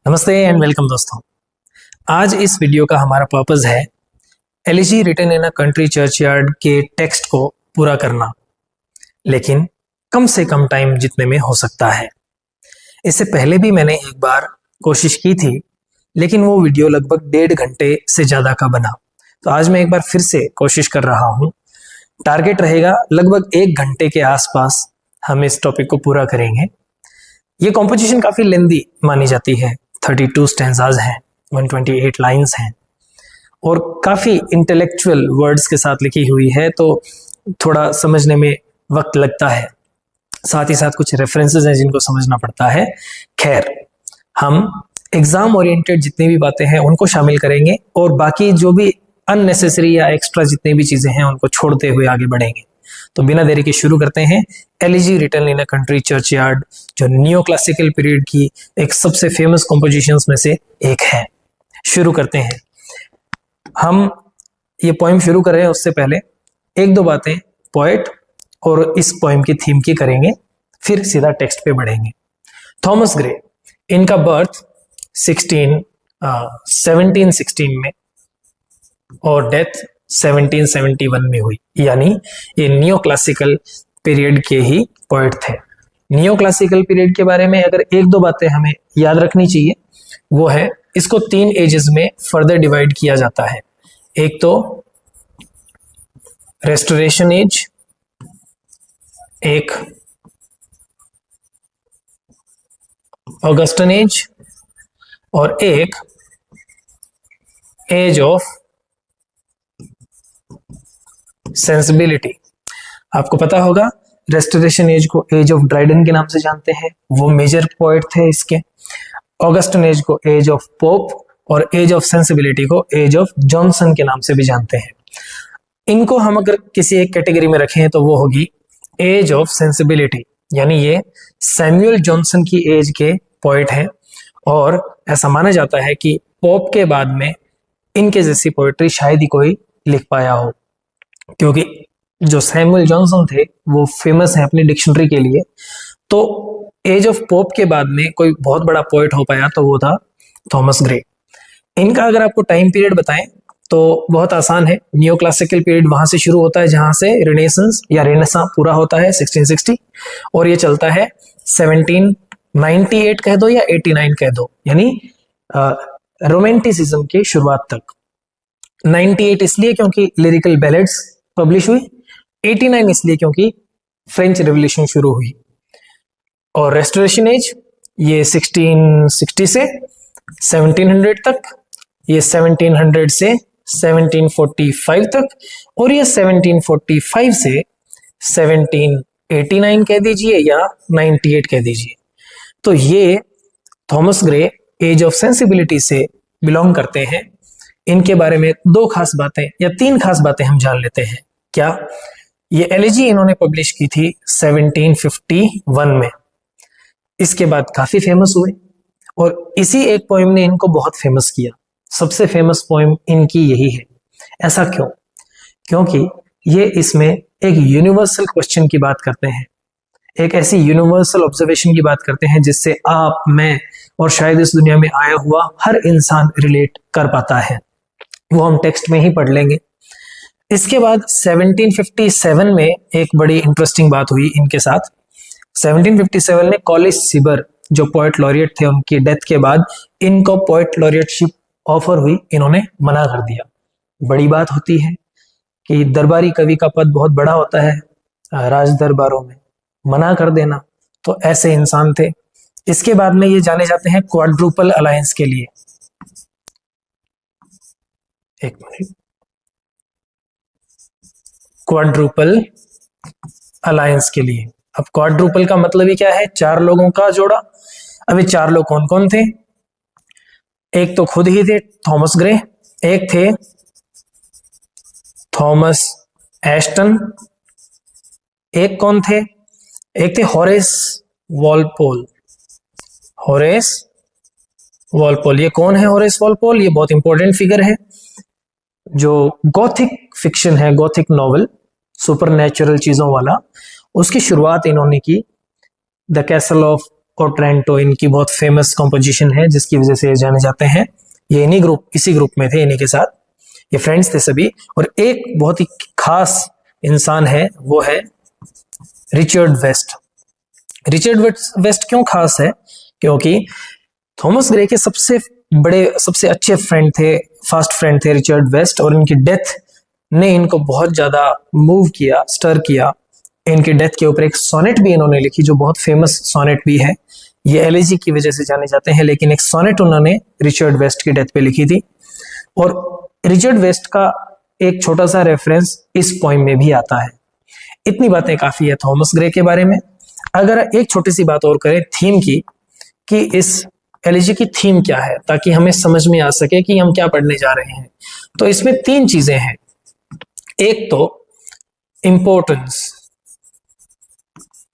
नमस्ते and welcome दोस्तों। आज इस वीडियो का हमारा पर्पस है elegy written in a country churchyard के टेक्स्ट को पूरा करना, लेकिन कम से कम टाइम जितने में हो सकता है। इससे पहले भी मैंने एक बार कोशिश की थी, लेकिन वो वीडियो लगभग 1.5 घंटे से ज़्यादा का बना। तो आज मैं एक बार फिर से कोशिश कर रहा हूँ। टारगेट रहेगा लगभग 1 घंटे के आसपास हम इस टॉपिक को पूरा करेंगे। ये कॉम्पोजिशन काफ़ी लेंदी मानी जाती है। 32 स्टैंजाज हैं, 128 लाइंस हैं और काफ़ी इंटेलेक्चुअल वर्ड्स के साथ लिखी हुई है, तो थोड़ा समझने में वक्त लगता है। साथ ही साथ कुछ रेफरेंसेस हैं जिनको समझना पड़ता है। खैर, हम एग्जाम ओरिएंटेड जितनी भी बातें हैं उनको शामिल करेंगे और बाकी जो भी अननेसेसरी या एक्स्ट्रा जितनी भी चीज़ें हैं उनको छोड़ते हुए आगे बढ़ेंगे। तो बिना देरी के शुरू करते हैं। Elegy written in a country churchyard, जो नियो क्लासिकल पीरियड की एक सबसे फेमस कॉम्पोजिशंस में से एक है। शुरू करते हैं। हम ये पोएम शुरू कर रहे हैं उससे पहले एक दो बातें पोएट और इस पोएम की थीम की करेंगे, फिर सीधा टेक्स्ट पे बढ़ेंगे। थॉमस ग्रे, इनका बर्थ 1716 में और डेथ 1771 में हुई, यानी ये नियो क्लासिकल पीरियड के ही पोएट थे। नियो क्लासिकल पीरियड के बारे में अगर एक दो बातें हमें याद रखनी चाहिए, वो है इसको 3 एजेस में फर्दर डिवाइड किया जाता है। एक तो रेस्टोरेशन एज, एक ऑगस्टन एज और एक एज ऑफ सेंसिबिलिटी। आपको पता होगा रेस्टोरेशन एज को एज ऑफ ड्राइडन के नाम से जानते हैं, वो मेजर पोएट थे इसके। ऑगस्टन एज को एज ऑफ पोप और एज ऑफ सेंसिबिलिटी को एज ऑफ जॉनसन के नाम से भी जानते हैं। इनको हम अगर किसी एक कैटेगरी में रखें तो वो होगी एज ऑफ सेंसिबिलिटी, यानी ये सैमुअल जॉनसन की एज के पोएट हैं और ऐसा माना जाता है कि पोप के बाद में इनके जैसी पोएट्री शायद ही कोई लिख पाया हो, क्योंकि जो सैमुअल जॉनसन थे वो फेमस है अपनी डिक्शनरी के लिए। तो एज ऑफ पोप के बाद में कोई बहुत बड़ा पोएट हो पाया तो वो था थॉमस ग्रे। इनका अगर आपको टाइम पीरियड बताएं तो बहुत आसान है। नियो क्लासिकल पीरियड वहां से शुरू होता है जहां से रिनेसेंस या रेनेसां पूरा होता है 1660, और ये चलता है 1798 कह दो या 89 कह दो, यानी रोमांटिसिज्म की शुरुआत तक। 98 इसलिए क्योंकि लिरिकल बैलेड्स पब्लिश हुई, 89 इसलिए क्योंकि फ्रेंच रेवोल्यूशन शुरू हुई। और रेस्टोरेशन एज ये 1660 से 1700 तक, ये 1700 से 1745 तक, और ये 1745 से 1789 कह दीजिए या 98 कह दीजिए। तो ये Thomas Gray age of sensibility से बिलोंग करते हैं। इनके बारे में 2 खास बातें या 3 खास बातें हम जान लेते हैं। क्या? ये एलिजी इन्होंने पब्लिश की थी 1751 में। इसके बाद काफी फेमस हुए और इसी एक पोएम ने इनको बहुत फेमस किया। सबसे फेमस पोएम इनकी यही है। ऐसा क्यों? क्योंकि ये इसमें एक यूनिवर्सल क्वेश्चन की बात करते हैं, एक ऐसी यूनिवर्सल ऑब्जर्वेशन की बात करते हैं जिससे आप, मैं और शायद इस दुनिया में आया हुआ हर इंसान रिलेट कर पाता है। वो हम टेक्स्ट में ही पढ़ लेंगे। इसके बाद 1757 में एक बड़ी इंटरेस्टिंग बात हुई इनके साथ। 1757 में कॉलिस सिबर, जो पोएट लॉरिएट थे, उनकी डेथ के बाद इनको पोएट लॉरिएटशिप ऑफर हुई, इन्होंने मना कर दिया। बड़ी बात होती है कि दरबारी कवि का पद बहुत बड़ा होता है राज दरबारों में, मना कर देना, तो ऐसे इंसान थे। इसके बाद में ये जाने जाते हैं क्वाड्रुपल अलायंस के लिए। एक मिनट, क्वाड्रुपल अलायंस के लिए। अब क्वाड्रुपल का मतलब ही क्या है? 4 लोगों का जोड़ा। अब ये 4 लोग कौन कौन थे? एक तो खुद ही थे थॉमस ग्रे, एक थे थॉमस एस्टन, एक कौन थे? एक थे होरेस वॉलपोल। होरेस वॉलपोल, ये कौन है होरेस वॉलपोल? ये बहुत इंपॉर्टेंट फिगर है। जो गॉथिक फिक्शन है, गॉथिक नॉवल, सुपर नेचुरल चीजों वाला, उसकी शुरुआत इन्होंने की द कैसल ऑफ और ट्रेंटो इनकी बहुत फेमस कॉम्पोजिशन है, जिसकी वजह से ये जाने जाते हैं। ये इसी ग्रुप में थे, इन्हीं के साथ ये फ्रेंड्स थे सभी। और एक बहुत ही खास इंसान है, वो है रिचर्ड वेस्ट। रिचर्ड वेस्ट क्यों खास है? क्योंकि थॉमस ग्रे के सबसे अच्छे फ्रेंड थे, फास्ट फ्रेंड थे रिचर्ड वेस्ट, और इनकी डेथ ने इनको बहुत ज्यादा मूव किया, स्टर किया। इनकी डेथ के ऊपर एक सोनेट भी इन्होंने लिखी, जो बहुत फेमस सोनेट भी है। ये एलिजी की वजह से जाने जाते हैं, लेकिन एक सोनेट उन्होंने रिचर्ड वेस्ट की डेथ पे लिखी थी। और रिचर्ड वेस्ट का एक छोटा सा रेफरेंस इस पोइम में भी आता है। इतनी बातें काफी है थॉमस ग्रे के बारे में। अगर एक छोटी सी बात और करें थीम की, कि इस एलिजी की थीम क्या है, ताकि हमें समझ में आ सके कि हम क्या पढ़ने जा रहे हैं, तो इसमें 3 चीजें हैं। एक तो इंपॉर्टेंस,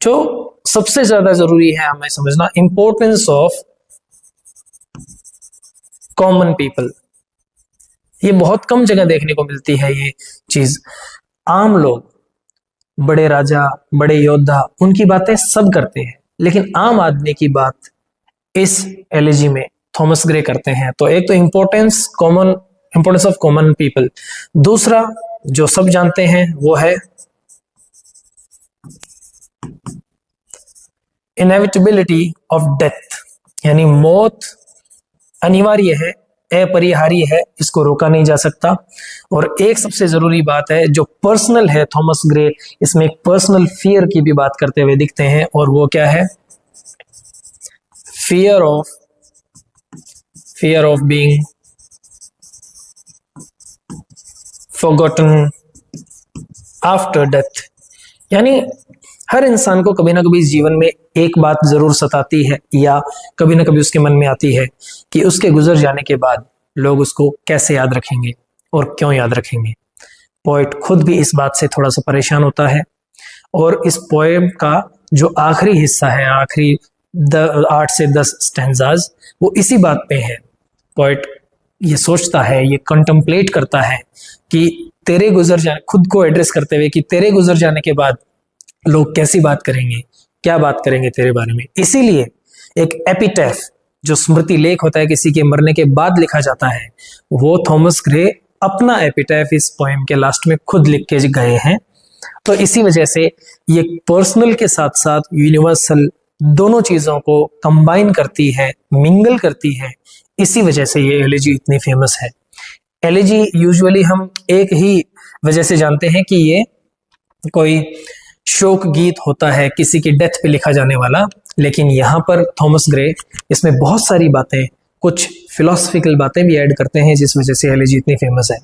जो सबसे ज्यादा जरूरी है हमें समझना, इंपॉर्टेंस ऑफ कॉमन पीपल। ये बहुत कम जगह देखने को मिलती है ये चीज। आम लोग, बड़े राजा, बड़े योद्धा, उनकी बातें सब करते हैं, लेकिन आम आदमी की बात इस एलिजी में थॉमस ग्रे करते हैं। तो एक तो इंपॉर्टेंस ऑफ कॉमन पीपल। दूसरा जो सब जानते हैं वो है इनएविटेबिलिटी ऑफ डेथ, यानी मौत अनिवार्य है, अपरिहार्य है, इसको रोका नहीं जा सकता। और एक सबसे जरूरी बात है जो पर्सनल है, थॉमस ग्रे इसमें एक पर्सनल फियर की भी बात करते हुए दिखते हैं, और वो क्या है? Fear of being forgotten after death. यानी हर इंसान को कभी ना कभी इस जीवन में एक बात जरूर सताती है, या कभी ना कभी उसके मन में आती है कि उसके गुजर जाने के बाद लोग उसको कैसे याद रखेंगे और क्यों याद रखेंगे। पोएट खुद भी इस बात से थोड़ा सा परेशान होता है, और इस पोएम का जो आखिरी हिस्सा है, आखिरी 8 से 10 स्टैंजाज, वो इसी बात पे है। पोएट ये सोचता है, ये कंटेम्पलेट करता है कि तेरे गुजर जाने, खुद को एड्रेस करते हुए कि तेरे गुजर जाने के बाद लोग कैसी बात करेंगे, क्या बात करेंगे तेरे बारे में। इसीलिए एक एपिटैफ, जो स्मृति लेख होता है किसी के मरने के बाद लिखा जाता है, वो थॉमस ग्रे अपना एपिटैफ इस पोएम के लास्ट में खुद लिख के गए हैं। तो इसी वजह से ये पर्सनल के साथ साथ यूनिवर्सल दोनों चीजों को कंबाइन करती है, मिंगल करती है। इसी वजह से ये एलिजी इतनी फेमस है। एलिजी यूजुअली हम एक ही वजह से जानते हैं कि ये कोई शोक गीत होता है, किसी की डेथ पे लिखा जाने वाला, लेकिन यहाँ पर थॉमस ग्रे इसमें बहुत सारी बातें, कुछ फिलोसफिकल बातें भी ऐड करते हैं, जिस वजह से एलिजी इतनी फेमस है।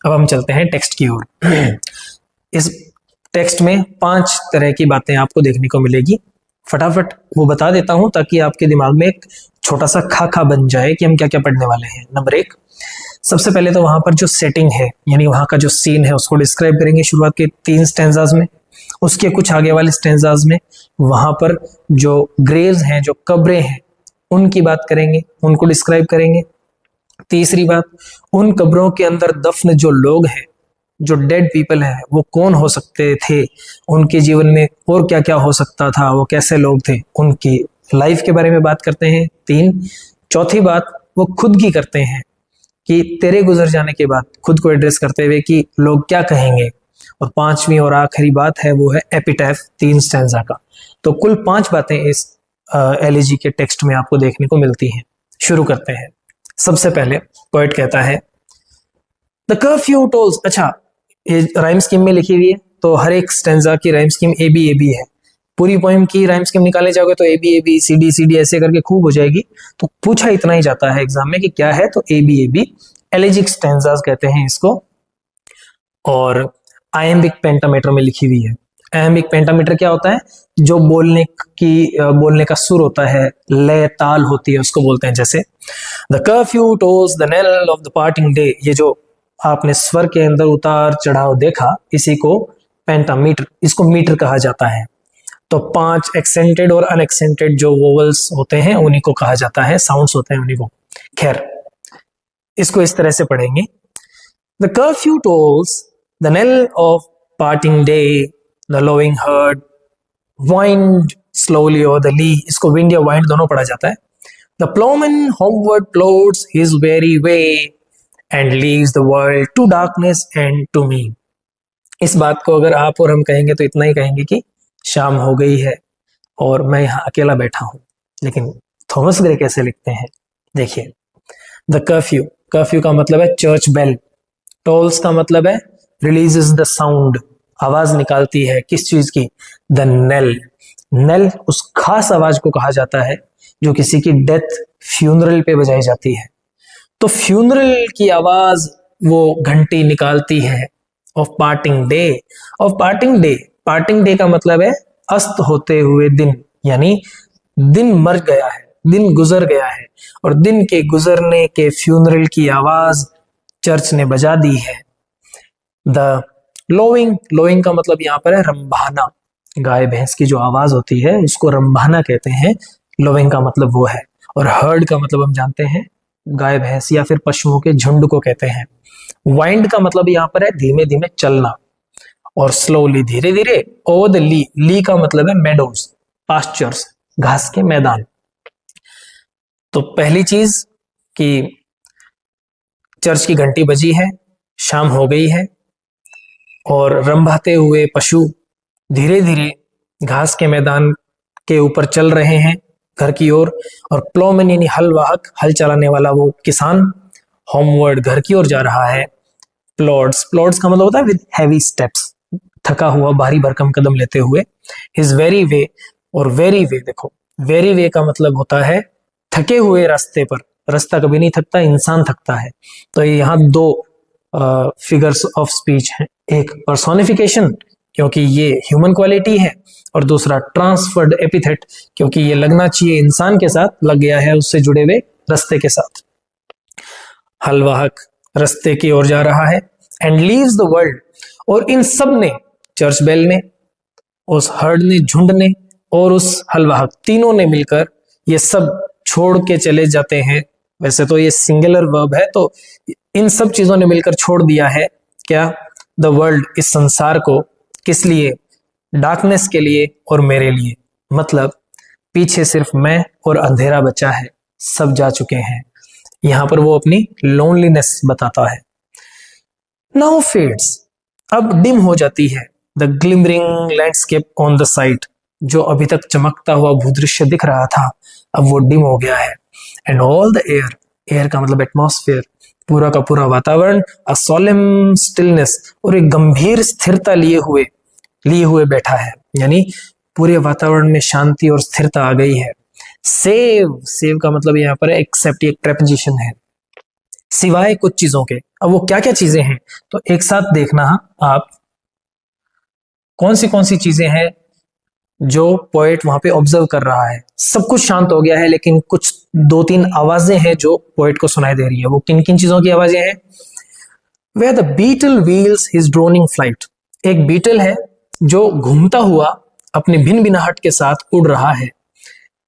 अब हम चलते हैं टेक्स्ट की ओर। इस टेक्स्ट में 5 तरह की बातें आपको देखने को मिलेगी। फटाफट वो बता देता हूं ताकि आपके दिमाग में एक छोटा सा खाका बन जाए कि हम क्या क्या पढ़ने वाले हैं। नंबर 1, सबसे पहले तो वहां पर जो सेटिंग है, यानी वहां का जो सीन है, उसको डिस्क्राइब करेंगे शुरुआत के 3 स्टैंजाज में। उसके कुछ आगे वाले स्टैंजाज में वहां पर जो ग्रेव्स हैं, जो कब्रें हैं, उनकी बात करेंगे, उनको डिस्क्राइब करेंगे। तीसरी बात, उन कब्रों के अंदर दफन जो लोग हैं, जो डेड पीपल हैं, वो कौन हो सकते थे, उनके जीवन में और क्या क्या हो सकता था, वो कैसे लोग थे, उनकी लाइफ के बारे में बात करते हैं। 3, चौथी बात वो खुद की करते हैं कि तेरे गुजर जाने के बाद, खुद को एड्रेस करते हुए कि लोग क्या कहेंगे। और 5वीं और आखिरी बात है वो है एपिटैफ, 3 स्टैंजा का। तो कुल 5 बातें इस एलिजी के टेक्स्ट में आपको देखने को मिलती हैं। शुरू करते हैं। सबसे पहले पोएट कहता है द कर्फ्यू टोल्स। अच्छा, ये राइम स्कीम में लिखी हुई है, तो हर एक स्टैंजा की राइम स्कीम ए बी है। पूरी पोएम की राइम स्कीम निकालने जाओगे तो ए बी सी डी ऐसे करके खूब हो जाएगी। तो पूछा इतना ही जाता है एग्जाम में कि क्या है, तो ए बी एलिजिक स्टैंजास कहते हैं इसको। और आयम्बिक पेंटामीटर में लिखी हुई है। आयम्बिक पेंटामीटर क्या होता है? जो बोलने का सुर होता है, लय ताल होती है, उसको बोलते हैं। जैसे the curfew tolls the knell of the parting day, ये जो आपने स्वर के अंदर उतार चढ़ाव देखा, इसी को पेंटामीटर, इसको मीटर कहा जाता है। तो 5 एक्सेंटेड और अनएक्सेंटेड जो वोवल्स होते हैं उन्हीं को कहा जाता है, साउंड्स होते हैं उन्हीं को। खैर, इसको इस तरह से पढ़ेंगे। The curfew tolls the knell of parting day, the lowing herd whined slowly over the lea, इसको विंड या वाइंड दोनों पढ़ा जाता है। The ploughman homeward plods his weary way and leaves the world to darkness and to me. इस बात को अगर आप और हम कहेंगे तो इतना ही कहेंगे कि शाम हो गई है और मैं यहाँ अकेला बैठा हूं। लेकिन थॉमस ग्रे कैसे लिखते हैं, देखिए। द कर्फ्यू, कर्फ्यू का मतलब है चर्च बेल। टोल्स का मतलब है रिलीजेस द साउंड, आवाज निकालती है, किस चीज की? The nail. नेल उस खास आवाज को कहा जाता है जो किसी की डेथ फ्यूनरल पे बजाई जाती है। तो फ्यूनरल की आवाज वो घंटी निकालती है। Of parting day, of parting day, parting day का मतलब है अस्त होते हुए दिन, यानी दिन मर गया है, दिन गुजर गया है और दिन के गुजरने के फ्यूनरल की आवाज चर्च ने बजा दी है। द लोइंग, लोइंग का मतलब यहाँ पर है रंभाना, गाय भैंस की जो आवाज होती है उसको रंभाना कहते हैं, लोइंग का मतलब वो है। और हर्ड का मतलब हम जानते हैं गाय भैंस या फिर पशुओं के झुंड को कहते हैं। वाइंड का मतलब यहाँ पर है धीमे धीमे चलना, और स्लोली धीरे धीरे। ओवर द ली, ली का मतलब है मेडोज, पास्चर्स, घास के मैदान। तो पहली चीज कि चर्च की घंटी बजी है, शाम हो गई है और रंभाते हुए पशु धीरे धीरे घास के मैदान के ऊपर चल रहे हैं घर की ओर। और प्लोमैन यानी हल वाहक, हल चलाने वाला वो किसान होमवर्ड घर की ओर जा रहा है। प्लॉड्स, प्लॉड्स का मतलब होता है विद हैवी स्टेप्स, थका हुआ भारी भरकम कदम लेते हुए। हिज वेरी वे, और वेरी वे देखो, वेरी वे का मतलब होता है थके हुए रास्ते पर। रास्ता कभी नहीं थकता, इंसान थकता है। तो यहाँ दो फिगर्स ऑफ स्पीच हैं, एक पर्सोनिफिकेशन क्योंकि ये ह्यूमन क्वालिटी है, और दूसरा ट्रांसफर्ड एपिथेट क्योंकि ये लगना चाहिए इंसान के साथ, लग गया है उससे जुड़े हुए रास्ते के साथ। हलवाहक रास्ते की ओर जा रहा है। एंड लीव्स द वर्ल्ड, और इन सब ने, चर्च बेल ने, उस हर्ड ने, झुंड ने और उस हलवाहक, तीनों ने मिलकर ये सब छोड़ के चले जाते हैं। वैसे तो ये सिंगुलर वर्ब है, तो इन सब चीजों ने मिलकर छोड़ दिया है क्या? द वर्ल्ड, इस संसार को। किस लिए? डार्कनेस के लिए और मेरे लिए। मतलब पीछे सिर्फ मैं और अंधेरा बचा है, सब जा चुके हैं। यहां पर वो अपनी लोनलीनेस बताता है। नाउ फेड्स, अब डिम हो जाती है। The glimmering landscape on the site, जो अभी तक चमकता हुआ भूदृश्य दिख रहा था अब वो डिम हो गया है। And all the air, air का मतलब एटमॉस्फेयर, पूरा का पूरा वातावरण अ सोलेम स्टिलनेस, और एक गंभीर स्थिरता लिए हुए बैठा है, यानी पूरे वातावरण में शांति और स्थिरता आ गई है। सेव, सेव का मतलब यहाँ पर एक्सेप्ट, एक प्रेपोजिशन है, सिवाय कुछ चीजों के। अब वो क्या क्या चीजें हैं तो एक साथ देखना आप, कौन सी चीजें हैं जो पोएट वहां पे ऑब्जर्व कर रहा है। सब कुछ शांत हो गया है लेकिन कुछ दो तीन आवाजें हैं जो पोएट को सुनाई दे रही है। वो किन किन चीजों की आवाजें हैं? Where the beetle wheels his droning flight, एक बीटल है जो घूमता हुआ अपनी भिन भिनाहट के साथ उड़ रहा है।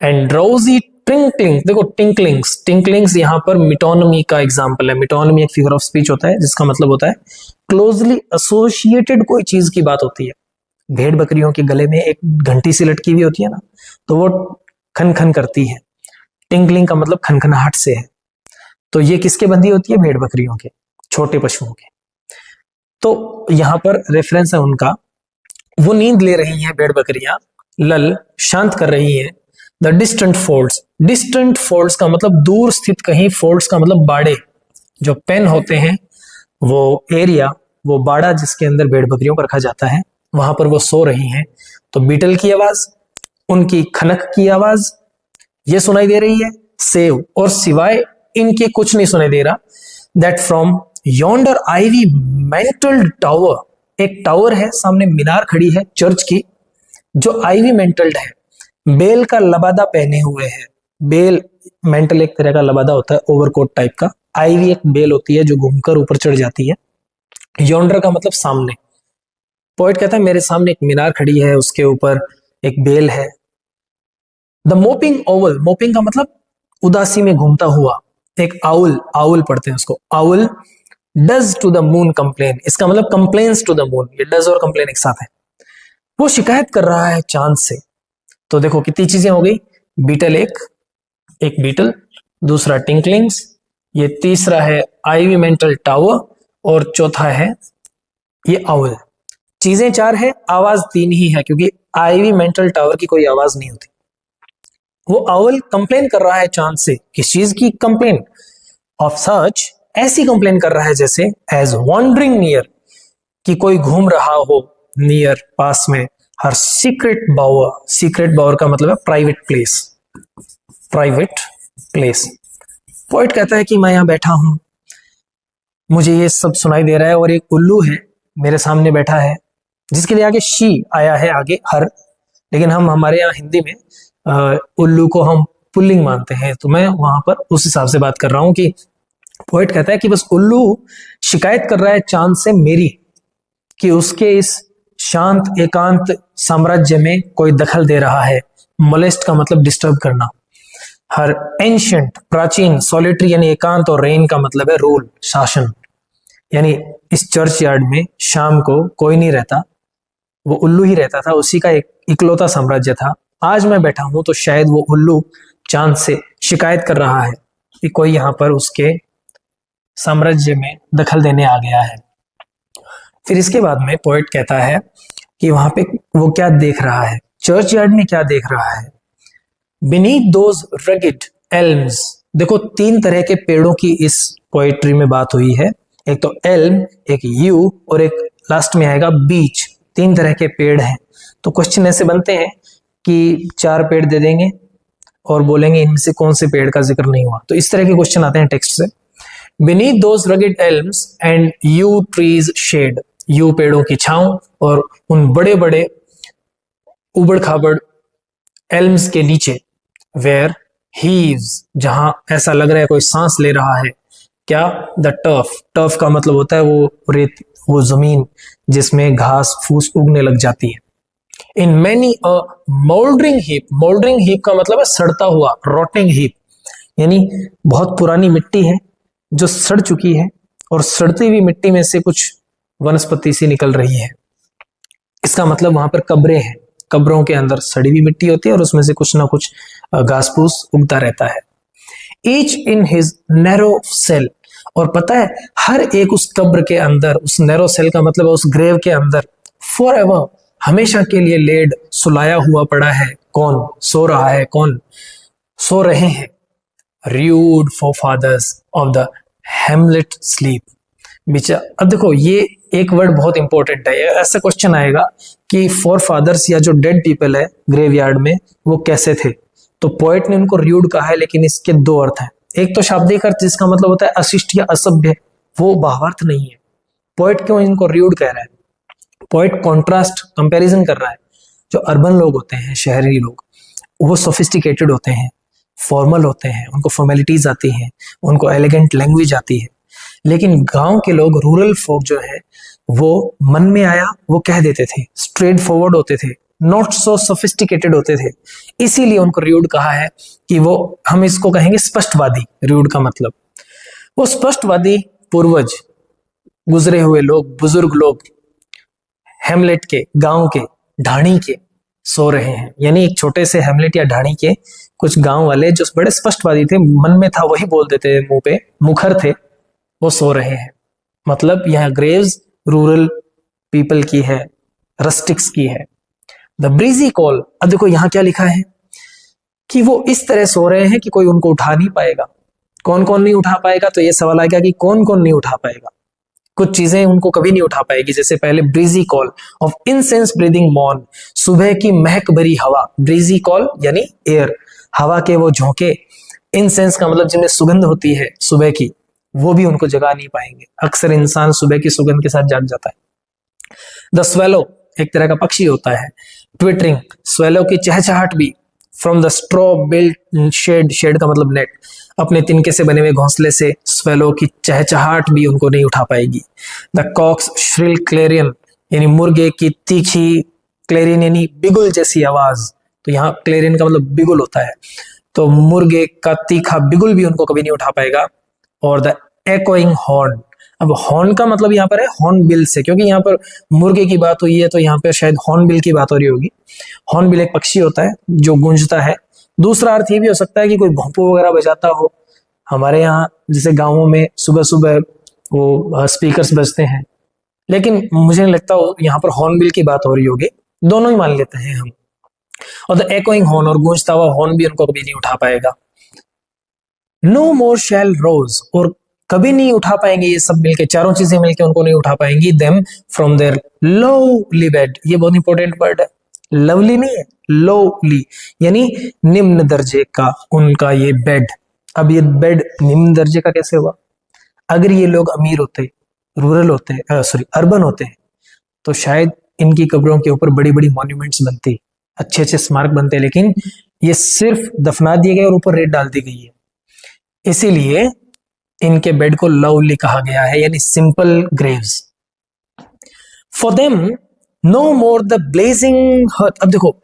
एंड ड्राउजी ट्विंकलिंग, देखो टिंकलिंग्स, टिंकलिंग्स यहाँ पर मिटोनमी का एग्जाम्पल है। मिटोनमी एक फिगर ऑफ स्पीच होता है जिसका मतलब होता है क्लोजली एसोसिएटेड कोई चीज की बात होती है। भेड़ बकरियों के गले में एक घंटी सी लटकी हुई होती है ना, तो वो खन खन करती है। टिंकलिंग का मतलब खनखनाहट से है। तो ये किसके बंधी होती है? भेड़ बकरियों के, छोटे पशुओं के। तो यहां पर रेफरेंस है उनका। वो नींद ले रही है भेड़ बकरियां, लल शांत कर रही है। The distant folds, distant folds का मतलब दूर स्थित कहीं, फोल्ड्स का मतलब बाड़े, जो पेन होते हैं वो एरिया, वो बाड़ा जिसके अंदर भेड़ बकरियों को रखा जाता है, वहां पर वो सो रही हैं। तो बीटल की आवाज, उनकी खनक की आवाज ये सुनाई दे रही है। सेव, और सिवाय इनके कुछ नहीं सुनाई दे रहा। That from yonder ivy mantled tower, एक टावर है सामने, मीनार खड़ी है चर्च की जो आईवी मेंटल्ड है, बेल का लबादा पहने हुए है। बेल, मेंटल एक तरह का लबादा होता है ओवरकोट टाइप का, आईवी एक बेल होती है जो घूमकर ऊपर चढ़ जाती है। यॉन्डर का मतलब सामने। पोएट कहता है मेरे सामने एक मीनार खड़ी है, उसके ऊपर एक बेल है। द मोपिंग ओवल, मोपिंग का मतलब उदासी में घूमता हुआ एक आउल, आउल पढ़ते हैं उसको, owl does to the moon complain, इसका मतलब कंप्लेन्स टू द मून, ये डज और कंप्लेन एक साथ है। वो शिकायत कर रहा है चांद से। तो देखो कितनी चीजें हो गई, बीटल एक बीटल, दूसरा टिंकलिंग्स, ये तीसरा है आईवी मेंटल टावर, और चौथा है ये आउल। चीजें 4 है, आवाज 3 ही है, क्योंकि आईवी मेंटल टावर की कोई आवाज नहीं होती। वो आउल कंप्लेन कर रहा है चांद से, किस चीज की कंप्लेन? ऑफ सच, ऐसी कंप्लेन कर रहा है जैसे एज वॉन्डरिंग नियर, कि कोई घूम रहा हो नियर, पास में, हर सीक्रेट बावर, सीक्रेट बावर का मतलब है private place, private place. Poet कहता है कि मैं यहां बैठा हूं, मुझे ये सब सुनाई दे रहा है, और एक उल्लू है मेरे सामने बैठा है, जिसके लिए आगे शी आया है, आगे हर, लेकिन हम हमारे यहाँ हिंदी में उल्लू को हम पुल्लिंग मानते हैं, तो मैं वहां पर उस हिसाब से बात कर रहा हूं कि पोइट कहता है कि बस उल्लू शिकायत कर रहा है चांद से मेरी, कि उसके इस शांत एकांत साम्राज्य में कोई दखल दे रहा है। मोलेस्ट का मतलब डिस्टर्ब करना। हर एंशियंट, प्राचीन, सॉलिटरी यानी एकांत, और रेन का मतलब है रूल, शासन। यानी इस चर्च यार्ड में शाम को कोई नहीं रहता, वो उल्लू ही रहता था, उसी का एक इकलौता साम्राज्य था। आज मैं बैठा हूं तो शायद वो उल्लू चांद से शिकायत कर रहा है कि कोई यहाँ पर उसके साम्राज्य में दखल देने आ गया है। फिर इसके बाद में पोएट कहता है कि वहां पे वो क्या देख रहा है, चर्च यार्ड में क्या देख रहा है। बीनीथ दोज रगिड एल्म्स, देखो 3 तरह के पेड़ों की इस पोएट्री में बात हुई है, एक तो एल्म, एक यू, और एक लास्ट में आएगा बीच। 3 तरह के पेड़ हैं। तो क्वेश्चन ऐसे बनते हैं कि 4 पेड़ दे देंगे और बोलेंगे इनमें से कौन से पेड़ का जिक्र नहीं हुआ, तो इस तरह के क्वेश्चन आते हैं टेक्स्ट से। Beneath those rugged elms and yew trees shade, yew पेड़ों की छांव, और उन बड़े बड़े उबड़ खाबड़ एल्म्स के नीचे, वेयर हीव्स, जहां ऐसा लग रहा है कोई सांस ले रहा है, क्या? द टर्फ, टर्फ का मतलब होता है वो रेत, वो जमीन जिसमें घास फूस उगने लग जाती है। In many a mouldering heap, mouldering heap का मतलब है सड़ता हुआ, रॉटिंग हीप, यानी बहुत पुरानी मिट्टी है जो सड़ चुकी है, और सड़ती हुई मिट्टी में से कुछ वनस्पति सी निकल रही है। इसका मतलब वहां पर कब्रें हैं, कब्रों के अंदर सड़ी हुई मिट्टी होती है और उसमें से कुछ ना कुछ घास फूस उगता रहता है। Each in his narrow cell, और पता है हर एक उस कब्र के अंदर, उस नैरो सेल का मतलब उस ग्रेव के अंदर, फॉर एवर, हमेशा के लिए लेड, सुलाया हुआ पड़ा है। कौन सो रहा है? कौन सो रहे हैं? Rude forefathers of the hamlet sleep. अब देखो ये एक वर्ड बहुत इंपॉर्टेंट है, ऐसा क्वेश्चन आएगा कि फोर फादर्स या जो डेड पीपल है ग्रेवयार्ड में वो कैसे थे, तो पोएट ने उनको रूड कहा है, लेकिन इसके 2 अर्थ हैं। एक तो शाब्दिक अर्थ जिसका मतलब होता है अशिष्ट या असभ्य, वो भावार्थ नहीं है। पोएट क्यों इनको रूड कह रहा है? पोएट कॉन्ट्रास्ट, कंपैरिजन कर रहा है। जो अर्बन लोग होते हैं, शहरी लोग, वो सोफिस्टिकेटेड होते हैं, फॉर्मल होते हैं, उनको फॉर्मेलिटीज आती हैं, उनको एलिगेंट लैंग्वेज आती है। लेकिन गांव के लोग, रूरल फोक जो है, वो मन में आया वो कह देते थे, स्ट्रेट फॉरवर्ड होते थे, नॉट सो सोफिस्टिकेटेड होते थे। इसीलिए उनको रूड कहा है कि वो, हम इसको कहेंगे स्पष्टवादी। रूड का मतलब वो स्पष्टवादी पूर्वज, गुजरे हुए लोग, बुजुर्ग लोग, हेमलेट के, गांव के, ढाणी के सो रहे हैं। यानी एक छोटे से हेमलेट या ढाणी के कुछ गांव वाले जो बड़े स्पष्टवादी थे, मन में था वही बोल देते, मुंह पे मुखर थे, वो सो रहे हैं। मतलब यह ग्रेव्स रूरल पीपल की है, रस्टिक्स की है। द ब्रीजी कॉल, अब देखो यहां क्या लिखा है कि वो इस तरह सो रहे हैं कि कोई उनको उठा नहीं पाएगा। कौन कौन नहीं उठा पाएगा? तो ये सवाल आएगा कि कौन कौन नहीं उठा पाएगा। कुछ चीजें उनको कभी नहीं उठा पाएगी, जैसे पहले breezy call of incense breathing morn, सुबह की महक भरी हवा। ब्रीजी कॉल यानी एयर, हवा के वो झोंके, इंसेंस का मतलब जिनमें सुगंध होती है सुबह की, वो भी उनको जगा नहीं पाएंगे। अक्सर इंसान सुबह की सुगंध के साथ जाग जाता है। द स्वेलो, एक तरह का पक्षी होता है। ट्विटरिंग, स्वेलो की चहचहाट भी। From the straw built shed, shed का मतलब नेट, अपने तिनके से बने हुए घोंसले से स्वेलो की चहचहाट भी उनको नहीं उठा पाएगी। द कॉक्स श्रिल क्लेरियन, यानी मुर्गे की तीखी, क्लेरियन यानी बिगुल जैसी आवाज, तो यहाँ क्लेरियन का मतलब बिगुल होता है, तो मुर्गे का तीखा बिगुल भी उनको कभी नहीं उठा पाएगा। और द एकोइंग हॉर्न, अब हॉर्न का मतलब यहाँ पर है हॉर्नबिल से, क्योंकि यहाँ पर मुर्गे की बात हुई है तो यहाँ पर शायद हॉर्नबिल की बात हो रही होगी। हॉर्नबिल एक पक्षी होता है जो गूंजता है। दूसरा अर्थ ये भी हो सकता है कि कोई भोंपू वगैरह बजाता हो। हमारे यहाँ जैसे गाँवों में सुबह सुबह वो स्पीकर्स बजते हैं, लेकिन मुझे नहीं लगता यहाँ पर हॉर्नबिल की बात हो रही होगी, दोनों ही मान लेते हैं हम। और द एकोइंग हॉर्न, और गूंजता हुआ हॉर्न भी उनको कभी नहीं उठा पाएगा। नो मोर शैल रोज, और कभी नहीं उठा पाएंगे ये सब मिलके, चारों चीजें मिलके उनको नहीं उठा पाएंगी। Them from there lovely bed, ये बहुत इंपॉर्टेंट वर्ड है, लवली नहीं है, लोवली यानी निम्न दर्जे का उनका ये बेड। अब ये बेड निम्न दर्जे का कैसे हुआ? अगर ये लोग अमीर होते, रूरल होते, अर्बन होते हैं, तो शायद इनकी कब्रों के ऊपर बड़ी बड़ी मॉन्यूमेंट्स बनती, अच्छे अच्छे स्मारक बनते, लेकिन ये सिर्फ दफना दिए गए और ऊपर रेत डाल दी गई है। इसीलिए इनके बेड को लवली कहा गया है, यानी simple graves. For them no more the blazing hearth. अब देखो,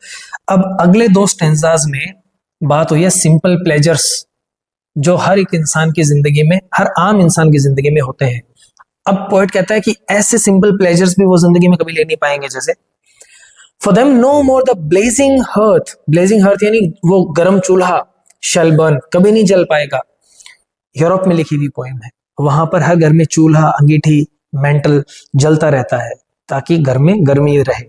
अब अगले दो स्टेंजाज में बात हुई है सिंपल प्लेजर्स जो हर एक इंसान की जिंदगी में, हर आम इंसान की जिंदगी में होते हैं। अब पोएट कहता है कि ऐसे सिंपल प्लेजर्स भी वो जिंदगी में कभी ले नहीं पाएंगे। जैसे for them no more the blazing hearth, blazing hearth यानी वो गर्म चूल्हा, शैल बर्न, कभी नहीं जल पाएगा। यूरोप में लिखी हुई पोएम है, वहां पर हर घर में चूल्हा, अंगीठी, मेंटल जलता रहता है ताकि घर में गर्मी रहे।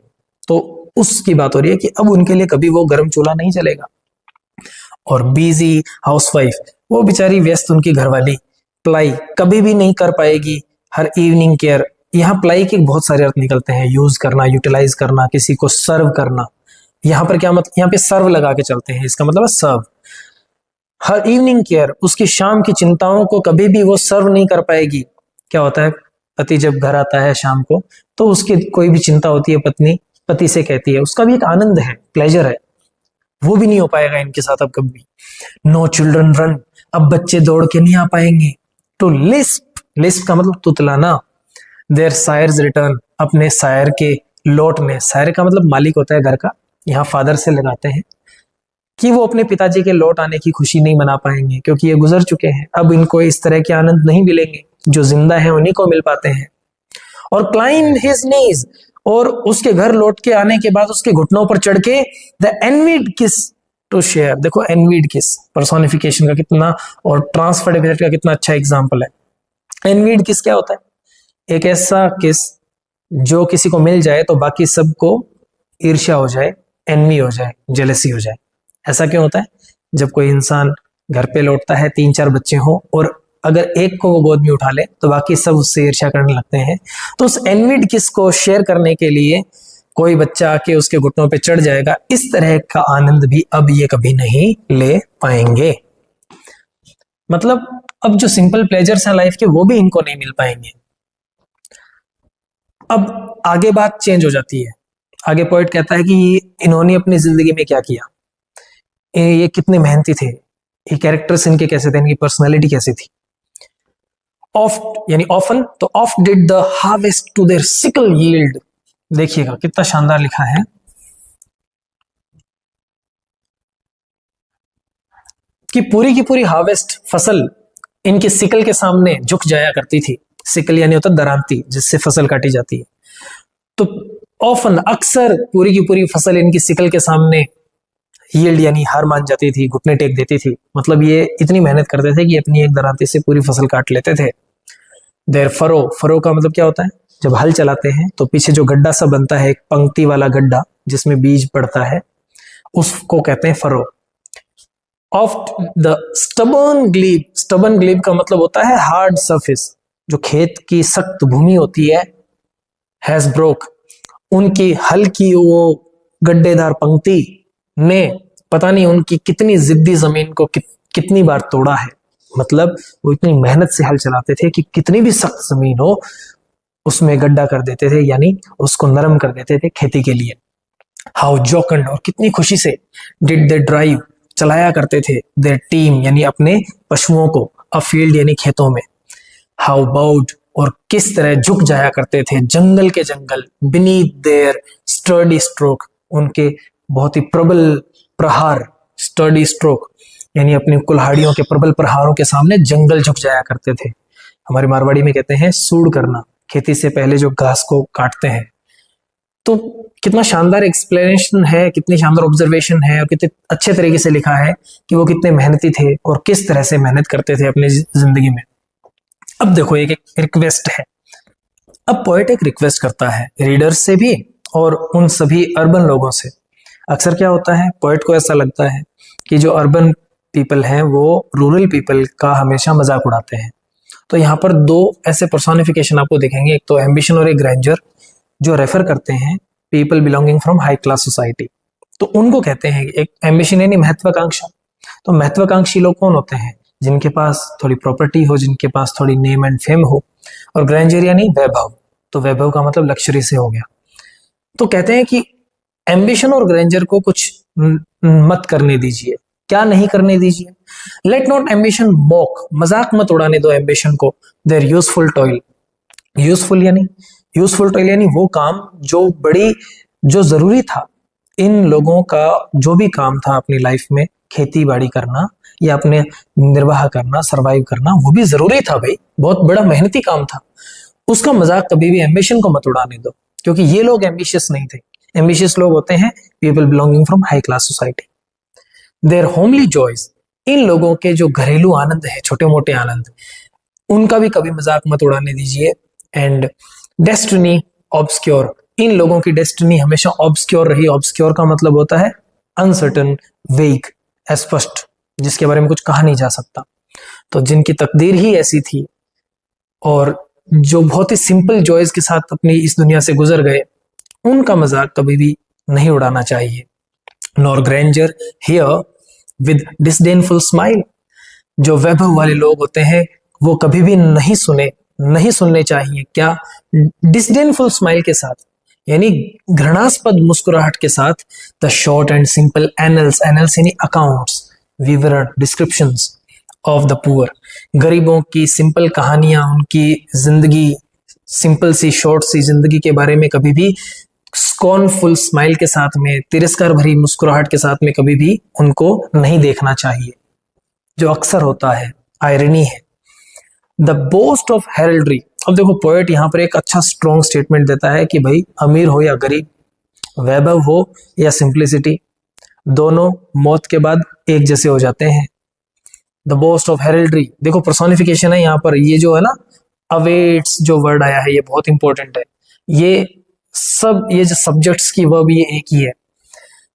तो उसकी बात हो रही है कि अब उनके लिए कभी वो गर्म चूल्हा नहीं चलेगा। और बिजी हाउसवाइफ, वो बेचारी व्यस्त उनकी घरवाली, प्लाई कभी भी नहीं कर पाएगी। हर इवनिंग केयर, यहाँ प्लाई के बहुत सारे अर्थ निकलते हैं, यूज करना, यूटिलाइज करना, किसी को सर्व करना। यहाँ पर क्या मतलब, यहाँ पे सर्व लगा के चलते हैं, इसका मतलब है सर्व। हर इवनिंग केयर, उसकी शाम की चिंताओं को कभी भी वो सर्व नहीं कर पाएगी। क्या होता है, पति जब घर आता है शाम को तो उसकी कोई भी चिंता होती है, पत्नी पति से कहती है, उसका भी एक आनंद है, प्लेजर है, वो भी नहीं हो पाएगा इनके साथ अब कभी। नो चिल्ड्रन रन, अब बच्चे दौड़ के नहीं आ पाएंगे। टू लिस्प, लिस्प का मतलब तुतलाना। देयर सायर्स रिटर्न, अपने सायर के लौटने, सायर का मतलब मालिक होता है घर का, यहाँ फादर से लगाते हैं कि वो अपने पिताजी के लौट आने की खुशी नहीं मना पाएंगे क्योंकि ये गुजर चुके हैं। अब इनको इस तरह के आनंद नहीं मिलेंगे, जो जिंदा है उन्हीं को मिल पाते हैं। और क्लाइंब हिज नीज, और उसके घर लौट के आने के बाद उसके घुटनों पर चढ़ के द एनवीड किस टू शेयर। देखो एनवीड किस पर्सोनिफिकेशन का कितना, और ट्रांसफर्ड इफेक्ट का कितना अच्छा एग्जांपल है। एनवीड किस क्या होता है? एक ऐसा किस जो किसी को मिल जाए तो बाकी सबको ईर्ष्या हो जाए, एनवी हो जाए, जेलसी हो जाए। ऐसा क्यों होता है? जब कोई इंसान घर पे लौटता है, 3-4 बच्चे हों, और अगर एक को वो गोद में उठा ले तो बाकी सब उससे ईर्ष्या करने लगते हैं। तो उस एनवीड किस को शेयर करने के लिए कोई बच्चा आके उसके घुटनों पे चढ़ जाएगा। इस तरह का आनंद भी अब ये कभी नहीं ले पाएंगे। मतलब अब जो सिंपल प्लेजर्स हैं लाइफ के, वो भी इनको नहीं मिल पाएंगे। अब आगे बात चेंज हो जाती है। आगे पोएट कहता है कि इन्होंने अपनी जिंदगी में क्या किया, ये कितने मेहनती थे, ये कैरेक्टर्स इनके कैसे थे, इनकी पर्सनालिटी कैसी थी। ऑफ्ट यानी ऑफन, तो oft did the harvest to their sickle yield. देखिएगा कितना शानदार लिखा है कि पूरी की पूरी हार्वेस्ट फसल इनके सिकल के सामने झुक जाया करती थी। सिकल यानी होता दरांती, जिससे फसल काटी जाती है। तो ऑफन, अक्सर पूरी की पूरी फसल इनकी सिकल के सामने यील्ड यानी हार मान जाती थी, घुटने टेक देती थी। मतलब ये इतनी मेहनत करते थे कि अपनी एक दरांती से पूरी फसल काट लेते थे। देयर फरो, फरो का मतलब क्या होता है? जब हल चलाते हैं तो पीछे जो गड्ढा सा बनता है, एक पंक्ति वाला गड्ढा जिसमें बीज पड़ता है, उसको कहते हैं furrow. Of the stubborn Gleb, stubborn Gleb का मतलब होता है हार्ड सरफेस, जो खेत की सख्त भूमि होती है। हैज ब्रोक, उनकी हल की वो गड्ढेदार पंक्ति ने पता नहीं उनकी कितनी जिद्दी जमीन को कितनी बार तोड़ा है। मतलब वो इतनी मेहनत से हल चलाते थे कि कितनी भी सख्त जमीन हो उसमें गड्ढा कर देते थे, यानी उसको नरम कर देते थे खेती के लिए। हाउ जोकंड, और कितनी खुशी से डिड दे ड्राइव, चलाया करते थे देयर टीम यानी अपने पशुओं को, अ फील्ड यानी खेतों में। हाउ बाउड, और किस तरह झुक जाया करते थे जंगल के जंगल, बीनीथ देयर स्टर्डी स्ट्रोक, उनके बहुत ही प्रबल प्रहार, स्टर्डी स्ट्रोक यानी अपनी कुल्हाड़ियों के प्रबल प्रहारों के सामने जंगल झुक जाया करते थे। हमारे मारवाड़ी में कहते हैं सूड़ करना, खेती से पहले जो घास को काटते हैं। तो कितना शानदार एक्सप्लेनेशन है, कितनी शानदार ऑब्जर्वेशन है और कितने अच्छे तरीके से लिखा है कि वो कितने मेहनती थे और किस तरह से मेहनत करते थे अपनी जिंदगी में। अब देखो एक रिक्वेस्ट है। अब पोएट एक रिक्वेस्ट करता है रीडर्स से भी और उन सभी अर्बन लोगों से। अक्सर क्या होता है, पोएट को ऐसा लगता है कि जो अर्बन पीपल हैं वो रूरल पीपल का हमेशा मजाक उड़ाते हैं। तो यहाँ पर दो ऐसे पर्सोनिफिकेशन आपको दिखेंगे, एक तो एम्बिशन और एक ग्रैंडर, जो रेफर करते हैं people belonging from high class society. तो उनको कहते हैं एक एम्बिशन यानी महत्वाकांक्षा। तो महत्वाकांक्षी लोग कौन होते हैं? जिनके पास थोड़ी प्रॉपर्टी हो, जिनके पास थोड़ी नेम एंड फेम हो। और ग्रैंडर यानी वैभव, तो वैभव का मतलब लक्ष्य से हो गया। तो कहते हैं कि एम्बिशन और ग्रैंडर को कुछ मत करने दीजिए। क्या नहीं करने दीजिए? लेट नॉट एम्बिशन मॉक, मजाक मत उड़ाने दो एम्बिशन को। Their useful toil, useful toil यानी वो काम जो जरूरी था। इन लोगों का जो भी काम था अपनी लाइफ में, खेती बाड़ी करना या अपने निर्वाह करना, सरवाइव करना, वो भी जरूरी था भाई, बहुत बड़ा मेहनती काम था। उसका मजाक कभी भी एम्बिशन को मत उड़ाने दो, क्योंकि ये लोग एम्बिशियस नहीं थे। एम्बिशियस लोग होते हैं people belonging from high class society. Their homely joys, इन लोगों के जो घरेलू आनंद है, छोटे मोटे आनंद, उनका भी कभी मजाक मत उड़ाने दीजिए। एंड डेस्टिनी ऑब्सक्योर, इन लोगों की डेस्टिनी हमेशा ऑब्सक्योर रही। ऑब्सक्योर का मतलब होता है अनसर्टन, वेग, अस्पष्ट, जिसके बारे में कुछ कहा नहीं जा सकता। तो जिनकी तकदीर ही ऐसी थी और जो बहुत ही सिंपल जॉयज के साथ अपनी इस दुनिया से गुजर गए, उनका मजाक कभी भी नहीं उड़ाना चाहिए। Nor grandeur hear with disdainful smile, जो वैभव वाले लोग होते हैं वो कभी भी नहीं सुनने चाहिए। क्या? डिसडेनफुल स्माइल के साथ, यानी घृणास्पद मुस्कुराहट के साथ। The short and simple annuls, annuls यानी अकाउंट्स, विवरण, डिस्क्रिप्शंस ऑफ द पुअर, गरीबों की सिंपल कहानियां, उनकी जिंदगी, सिंपल सी शॉर्ट सी जिंदगी के बारे में कभी भी स्कॉर्नफुल स्माइल के साथ में, तिरस्कार भरी मुस्कुराहट के साथ में कभी भी उनको नहीं देखना चाहिए, जो अक्सर होता है, आयरनी है। द बोस्ट ऑफ हेरल्ड्री, अब देखो पोएट यहाँ पर एक अच्छा स्ट्रॉन्ग स्टेटमेंट देता है कि भाई अमीर हो या गरीब, वैभव हो या सिंप्लिसिटी, दोनों मौत के बाद एक जैसे हो जाते हैं। द बोस्ट ऑफ हेरल्ड्री, देखो पर्सोनिफिकेशन है यहाँ पर, ये जो है ना अवेट्स जो वर्ड आया है ये बहुत इंपॉर्टेंट है। ये जो सब्जेक्ट्स की वर्ब ये एक ही है।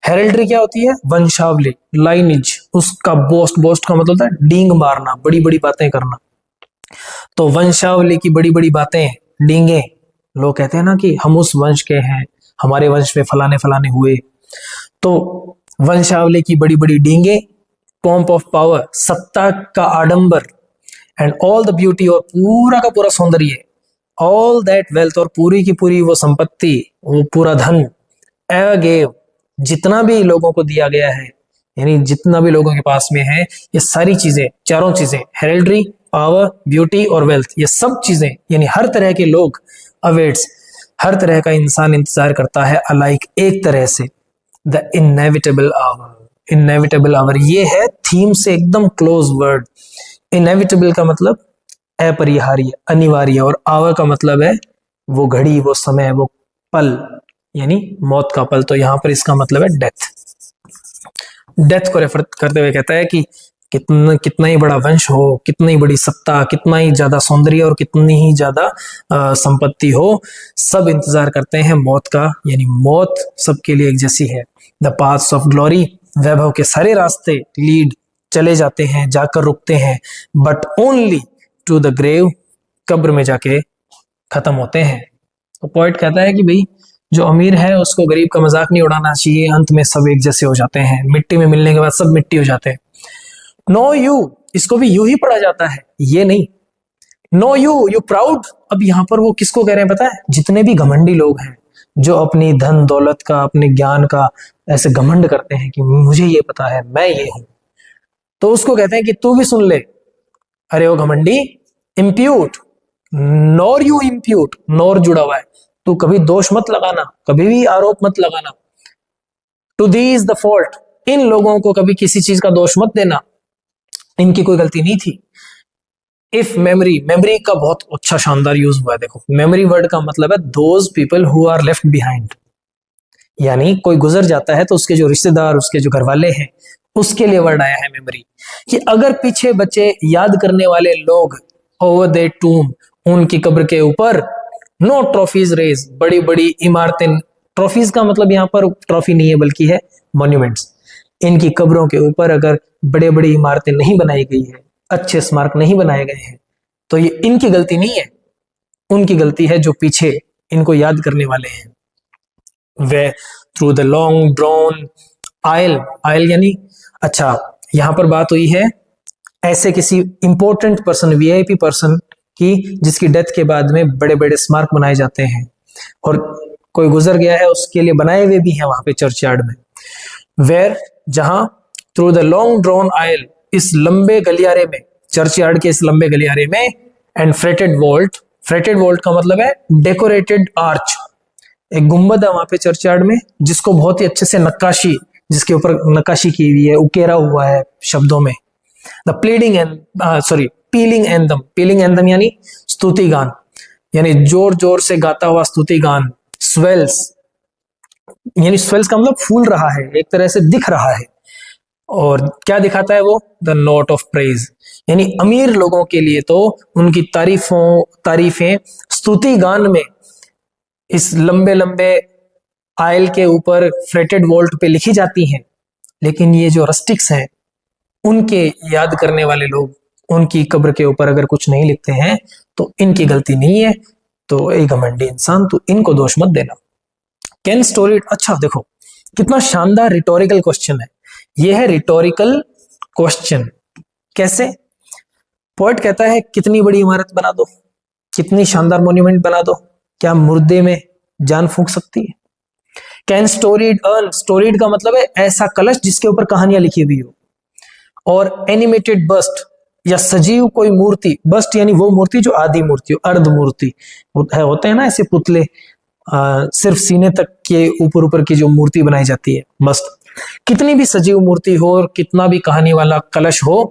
हेरल्ड्री क्या होती है? वंशावली, लाइनेज, उसका बोस्ट का मतलब होता है डींग मारना, बड़ी बड़ी बातें करना। तो वंशावली की बड़ी बड़ी बातें, डींगे, लोग कहते हैं ना कि हम उस वंश के हैं, हमारे वंश में फलाने फलाने हुए। तो वंशावली की बड़ी बड़ी डींगे, पॉम्प ऑफ पावर, सत्ता का आडंबर, एंड ऑल द ब्यूटी, और पूरा का पूरा सौंदर्य, ऑल दैट वेल्थ, और पूरी की पूरी वो संपत्ति, वो पूरा धन, एवर गेव, जितना भी लोगों को दिया गया है, यानी जितना भी लोगों के पास में है, ये सारी चीजें, चारों चीजें, हेरेल्ड्री, पावर, ब्यूटी और वेल्थ, ये सब चीजें, यानी हर तरह के लोग अवेट्स, हर तरह का इंसान इंतजार करता है अलाइक, एक तरह से। The inevitable hour, inevitable hour ये है थीम से एकदम क्लोज वर्ड। इनएविटेबल का मतलब अपरिहार्य, अनिवार्य, और आवर का मतलब है वो घड़ी, वो समय, वो पल, यानी मौत का पल। तो यहां पर इसका मतलब है डेथ। डेथ को रेफर करते हुए कहता है कि कितना ही बड़ा वंश हो, कितनी बड़ी सत्ता, कितना ही ज्यादा सौंदर्य और कितनी ही ज्यादा संपत्ति हो, सब इंतजार करते हैं मौत का, यानी मौत सबके लिए एक जैसी है। द पाथ्स ऑफ ग्लोरी, वैभव के सारे रास्ते लीड, चले जाते हैं, जाकर रुकते हैं, but only to the grave, कब्र में जाके खत्म होते हैं। तो पॉइंट कहता है कि भाई जो अमीर है उसको गरीब का मजाक नहीं उड़ाना चाहिए, अंत में सब एक जैसे हो जाते हैं, मिट्टी में मिलने के बाद सब मिट्टी हो जाते हैं। नो यू, इसको भी यू ही पढ़ा जाता है, ये नहीं। नो यू प्राउड, अब यहां पर वो किसको कह रहे हैं पता है? जितने भी घमंडी लोग हैं, जो अपनी धन दौलत का, अपने ज्ञान का ऐसे घमंड करते हैं कि मुझे ये पता है, मैं ये हूं, तो उसको कहते हैं कि तू भी सुन ले, अरे वो घमंडी, impute, nor you impute, nor जुड़ा हुआ है, तू कभी दोष मत लगाना, कभी भी आरोप मत लगाना। टू दीज द फॉल्ट, इन लोगों को कभी किसी चीज का दोष मत देना, इनकी कोई गलती नहीं थी। इफ मेमोरी, मेमोरी का बहुत अच्छा शानदार यूज हुआ है। देखो मेमोरी वर्ड का मतलब है those people who are left behind, यानी कोई गुजर जाता है तो उसके जो रिश्तेदार, उसके जो घर वाले हैं, उसके लिए वर्ड आया है मेमोरी। कि अगर पीछे बचे याद करने वाले लोग, ओवर दे टूम, उनकी कब्र के ऊपर, नो ट्रॉफीज रेज, बड़ी बड़ी इमारतें, ट्रॉफीज का मतलब यहाँ पर ट्रॉफी नहीं है बल्कि है मॉन्यूमेंट्स, इनकी कब्रों के ऊपर अगर बड़े बड़ी इमारतें नहीं बनाई गई है, अच्छे स्मारक नहीं बनाए गए हैं, तो ये इनकी गलती नहीं है, उनकी गलती है जो पीछे इनको याद करने वाले हैं। Way through the long drawn oil, oil यानी, अच्छा यहां पर बात हुई है ऐसे किसी इंपॉर्टेंट पर्सन, वीआईपी पर्सन की, जिसकी डेथ के बाद में बड़े बड़े स्मारक बनाए जाते हैं, और कोई गुजर गया है उसके लिए बनाए हुए भी हैं वहां पे चर्चयार्ड में। वेयर, जहां, through the long drawn oil, इस लंबे गलियारे में, चर्चयार्ड के इस लंबे गलियारे में, and fretted vault, fretted vault का मतलब है डेकोरेटेड आर्च, एक गुंबद है वहां पे चर्चयार्ड में जिसको बहुत ही अच्छे से नक्काशी, जिसके ऊपर नक्काशी की हुई है, उकेरा हुआ है शब्दों में। The pleading and piling anthem, piling anthem यानी स्तुति गान, यानी जोर जोर से गाता हुआ स्तुति गान। स्वेल्स, यानी स्वेल्स का मतलब फूल रहा है, एक तरह से दिख रहा है, और क्या दिखाता है वो, द नोट ऑफ प्रेज, यानी अमीर लोगों के लिए तो उनकी तारीफें स्तुति गान में इस लंबे लंबे आयल के ऊपर फ्रेटेड वॉल्ट पे लिखी जाती हैं, लेकिन ये जो रस्टिक्स हैं, उनके याद करने वाले लोग, उनकी कब्र के ऊपर अगर कुछ नहीं लिखते हैं तो इनकी गलती नहीं है, तो एक घमंडी इंसान, तो इनको दोष मत देना। कैन स्टोरी, अच्छा देखो कितना शानदार रिटोरिकल क्वेश्चन है, यह है रिटोरिकल क्वेश्चन। कैसे? पोएट कहता है कितनी बड़ी इमारत बना दो, कितनी शानदार मॉन्यूमेंट बना दो, क्या मुर्दे में जान फूंक सकती है? कैन स्टोरीड अर्न, स्टोरीड का मतलब है ऐसा कलश जिसके ऊपर कहानियां लिखी हुई हो, और एनिमेटेड बस्ट या सजीव कोई मूर्ति, बस्ट यानी वो मूर्ति जो आदि मूर्ति हो, अर्ध मूर्ति होते हैं ना ऐसे पुतले, सिर्फ सीने तक के ऊपर ऊपर की जो मूर्ति बनाई जाती है, बस्ट। कितनी भी सजीव मूर्ति हो और कितना भी कहानी वाला कलश हो,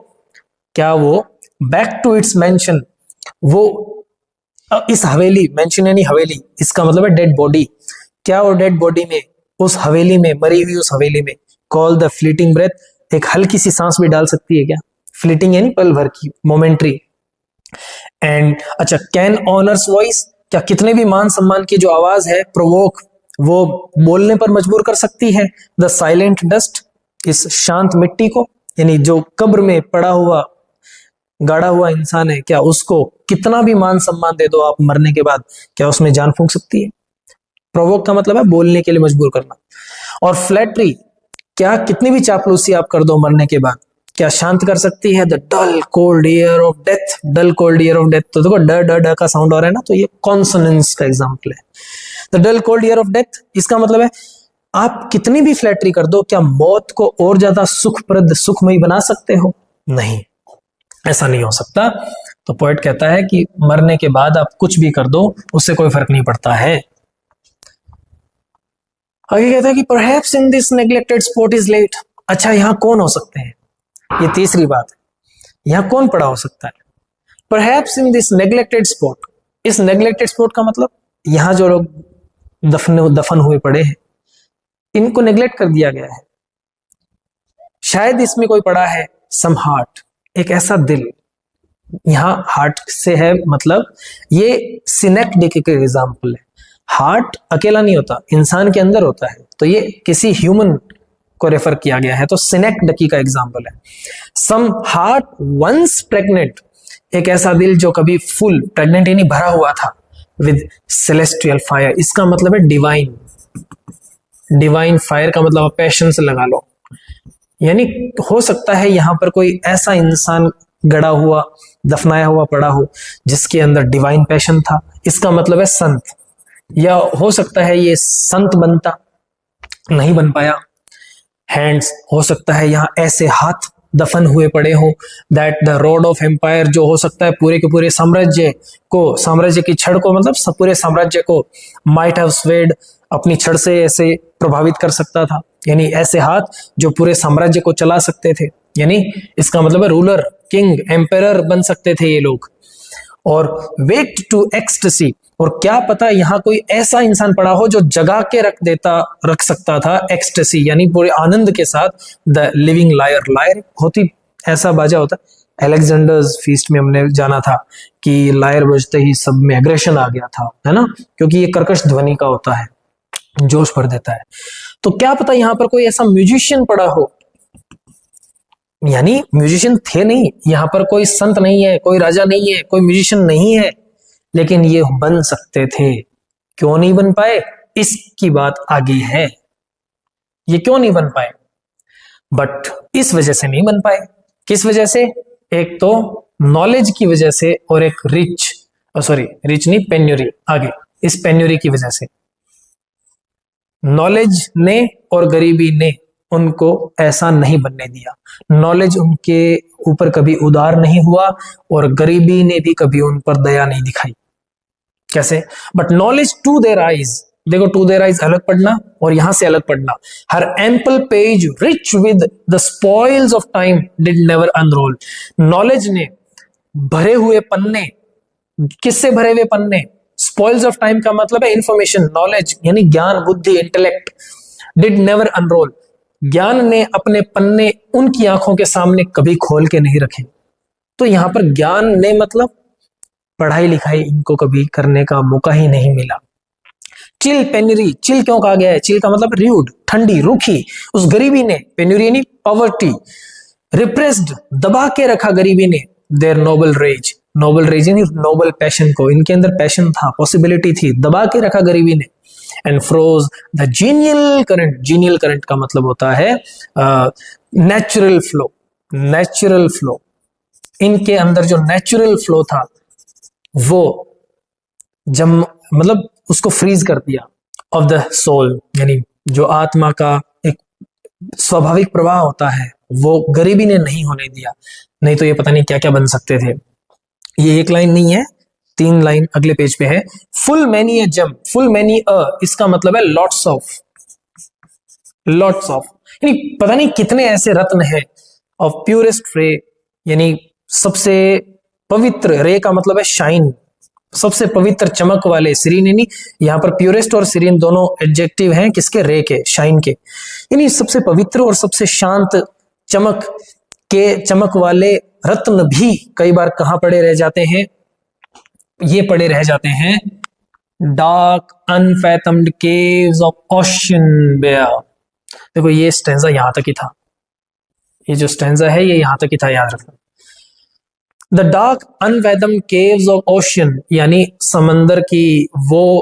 क्या वो बैक टू इट्स मेंशन, वो इस हवेली, मेंशन यानी हवेली, इसका मतलब है डेड बॉडी, क्या वो डेड बॉडी में, उस हवेली में, मरी हुई उस हवेली में, कॉल द फ्लीटिंग ब्रेथ, एक हल्की सी सांस भी डाल सकती है क्या? फ्लीटिंग यानी पल भर की, मोमेंट्री। एंड अच्छा, कैन ऑनर्स वॉइस, क्या कितने भी मान सम्मान की जो आवाज है, प्रोवोक, वो बोलने पर मजबूर कर सकती है, द साइलेंट डस्ट, इस शांत मिट्टी को, यानी जो कब्र में पड़ा हुआ गाड़ा हुआ इंसान है, क्या उसको कितना भी मान सम्मान दे दो आप मरने के बाद, क्या उसमें जान फूंक सकती है? प्रोवोक का मतलब है बोलने के लिए मजबूर करना। और फ्लैटरी, क्या कितनी भी चापलूसी आप कर दो मरने के बाद, क्या शांत कर सकती है? The dull cold air of death, dull cold air of death, तो देखो ड ड ड का साउंड आ रहा है ना, तो ये कॉन्सोनेंस का एग्जांपल है। The dull cold air of death, इसका मतलब है आप कितनी भी फ्लैटरी कर दो, क्या मौत को और ज्यादा सुखप्रद, सुखमयी बना सकते हो? नहीं, ऐसा नहीं हो सकता। तो पोएट कहता है कि मरने के बाद आप कुछ भी कर दो, उससे कोई फर्क नहीं पड़ता है। आगे कहता है कि perhaps in this neglected spot is laid, अच्छा यहां कौन हो सकते हैं? ये तीसरी बात है, यहां कौन पड़ा हो सकता है? Perhaps in this neglected spot, इस नेग्लेक्टेड स्पॉट का मतलब यहां जो लोग दफन हुए पड़े हैं, इनको नेग्लेक्ट कर दिया गया है, शायद इसमें कोई पड़ा है। सम हार्ट, एक ऐसा दिल, यहां हार्ट से है मतलब ये सिनेक्टिक का एग्जाम्पल है। हार्ट अकेला नहीं होता, इंसान के अंदर होता है, तो ये किसी ह्यूमन को रेफर किया गया है, तो सिनेक्टिक का एग्जाम्पल है। सम हार्ट वंस प्रेग्नेंट, एक ऐसा दिल जो कभी फुल प्रेग्नेंट यानी भरा हुआ था, विद सेलेस्टियल फायर, इसका मतलब है डिवाइन, डिवाइन फायर का मतलब पैशन से लगा लो, यानी हो सकता है यहां पर कोई ऐसा इंसान गड़ा हुआ, दफनाया हुआ पड़ा हो जिसके अंदर डिवाइन पैशन था, इसका मतलब है संत, या हो सकता है ये संत बनता, नहीं बन पाया। हैंड्स, हो सकता है यहां ऐसे हाथ दफन हुए पड़े हो, that the rod of empire, जो हो सकता है पूरे के पूरे साम्राज्य को, साम्राज्य की छड़ को, मतलब पूरे साम्राज्य को, माइट हैव स्वेड, अपनी छड़ से ऐसे प्रभावित कर सकता था, यानी ऐसे हाथ जो पूरे साम्राज्य को चला सकते थे, यानी इसका मतलब है रूलर, किंग, एम्परर बन सकते थे ये लोग। और वेट टू एक्सटेसी, और क्या पता यहाँ कोई ऐसा इंसान पड़ा हो जो जगा के रख सकता था एक्सटेसी, यानी पूरे आनंद के साथ द लिविंग लायर। लायर होती ऐसा बाजा होता, अलेक्जेंडर्स फीस्ट में हमने जाना था कि लायर बजते ही सब में एग्रेशन आ गया था, है ना, क्योंकि ये कर्कश ध्वनि का होता है, जोश भर देता है। तो क्या पता यहां पर कोई ऐसा म्यूजिशियन पड़ा हो, यानी म्यूजिशियन थे नहीं, यहां पर कोई संत नहीं है, कोई राजा नहीं है, कोई म्यूजिशियन नहीं है, लेकिन ये बन सकते थे। क्यों नहीं बन पाए, इसकी बात आगे है। ये क्यों नहीं बन पाए, बट इस वजह से नहीं बन पाए। किस वजह से, एक तो नॉलेज की वजह से, और एक रिच नहीं, पेन्यूरी, आगे इस पेन्यूरी की वजह से। नॉलेज ने और गरीबी ने उनको ऐसा नहीं बनने दिया। नॉलेज उनके ऊपर कभी उदार नहीं हुआ और गरीबी ने भी कभी उन पर दया नहीं दिखाई। कैसे, but knowledge to their eyes, देखो टू देयर आईज अलग पढ़ना और यहां से अलग पढ़ना। हर ample page rich with the spoils of time did never unroll. Knowledge ने भरे हुए पन्ने, किससे भरे हुए पन्ने, स्पॉइल्स ऑफ टाइम का मतलब है इंफॉर्मेशन, नॉलेज यानी ज्ञान, बुद्धि, इंटेलेक्ट, डिड नेवर अनरोल। ज्ञान ने अपने पन्ने उनकी आंखों के सामने कभी खोल के नहीं रखे। तो यहां पर ज्ञान ने मतलब पढ़ाई लिखाई इनको कभी करने का मौका ही नहीं मिला। चिल पेन्यूरी, चिल क्यों कहा गया है, चिल का मतलब र्यूड, ठंडी, रूखी। उस गरीबी ने, पेन्यूरी यानी पॉवर्टी, रिप्रेस्ड, दबा के रखा गरीबी ने, their noble rage, noble rage यानी नोबल पैशन को, इनके अंदर पैशन था, पॉसिबिलिटी थी, दबा के रखा गरीबी ने। And froze the genial current, genial current का मतलब होता है नेचुरल फ्लो, नेचुरल फ्लो। इनके अंदर जो नेचुरल फ्लो था वो जब मतलब उसको फ्रीज कर दिया, ऑफ द सोल, यानी जो आत्मा का एक स्वाभाविक प्रवाह होता है वो गरीबी ने नहीं होने दिया। नहीं तो ये पता नहीं क्या क्या बन सकते थे। ये एक लाइन नहीं है, 3 लाइन अगले पेज पे है। फुल मैनी अ जम, फुल मैनी अ, इसका मतलब है लॉट्स ऑफ, लॉट्स ऑफ, यानी पता नहीं कितने ऐसे रत्न है। ऑफ प्यूरेस्ट रे, यानी सबसे पवित्र, रे का मतलब है शाइन, सबसे पवित्र चमक वाले, सीरीन यानी यहां पर प्यूरेस्ट और सीरीन दोनों एडजेक्टिव हैं किसके, रे के, शाइन के, यानी सबसे पवित्र और सबसे शांत चमक के, चमक वाले रत्न भी कई बार कहां पड़े रह जाते हैं, ये पड़े रह जाते हैं dark unfathomed caves of ocean bear. देखो ये स्टैंजा यहां तक ही था, ये जो स्टैंजा है ये यहां तक ही था, याद रखना। The dark unfathomed caves of ocean, यानी समंदर की वो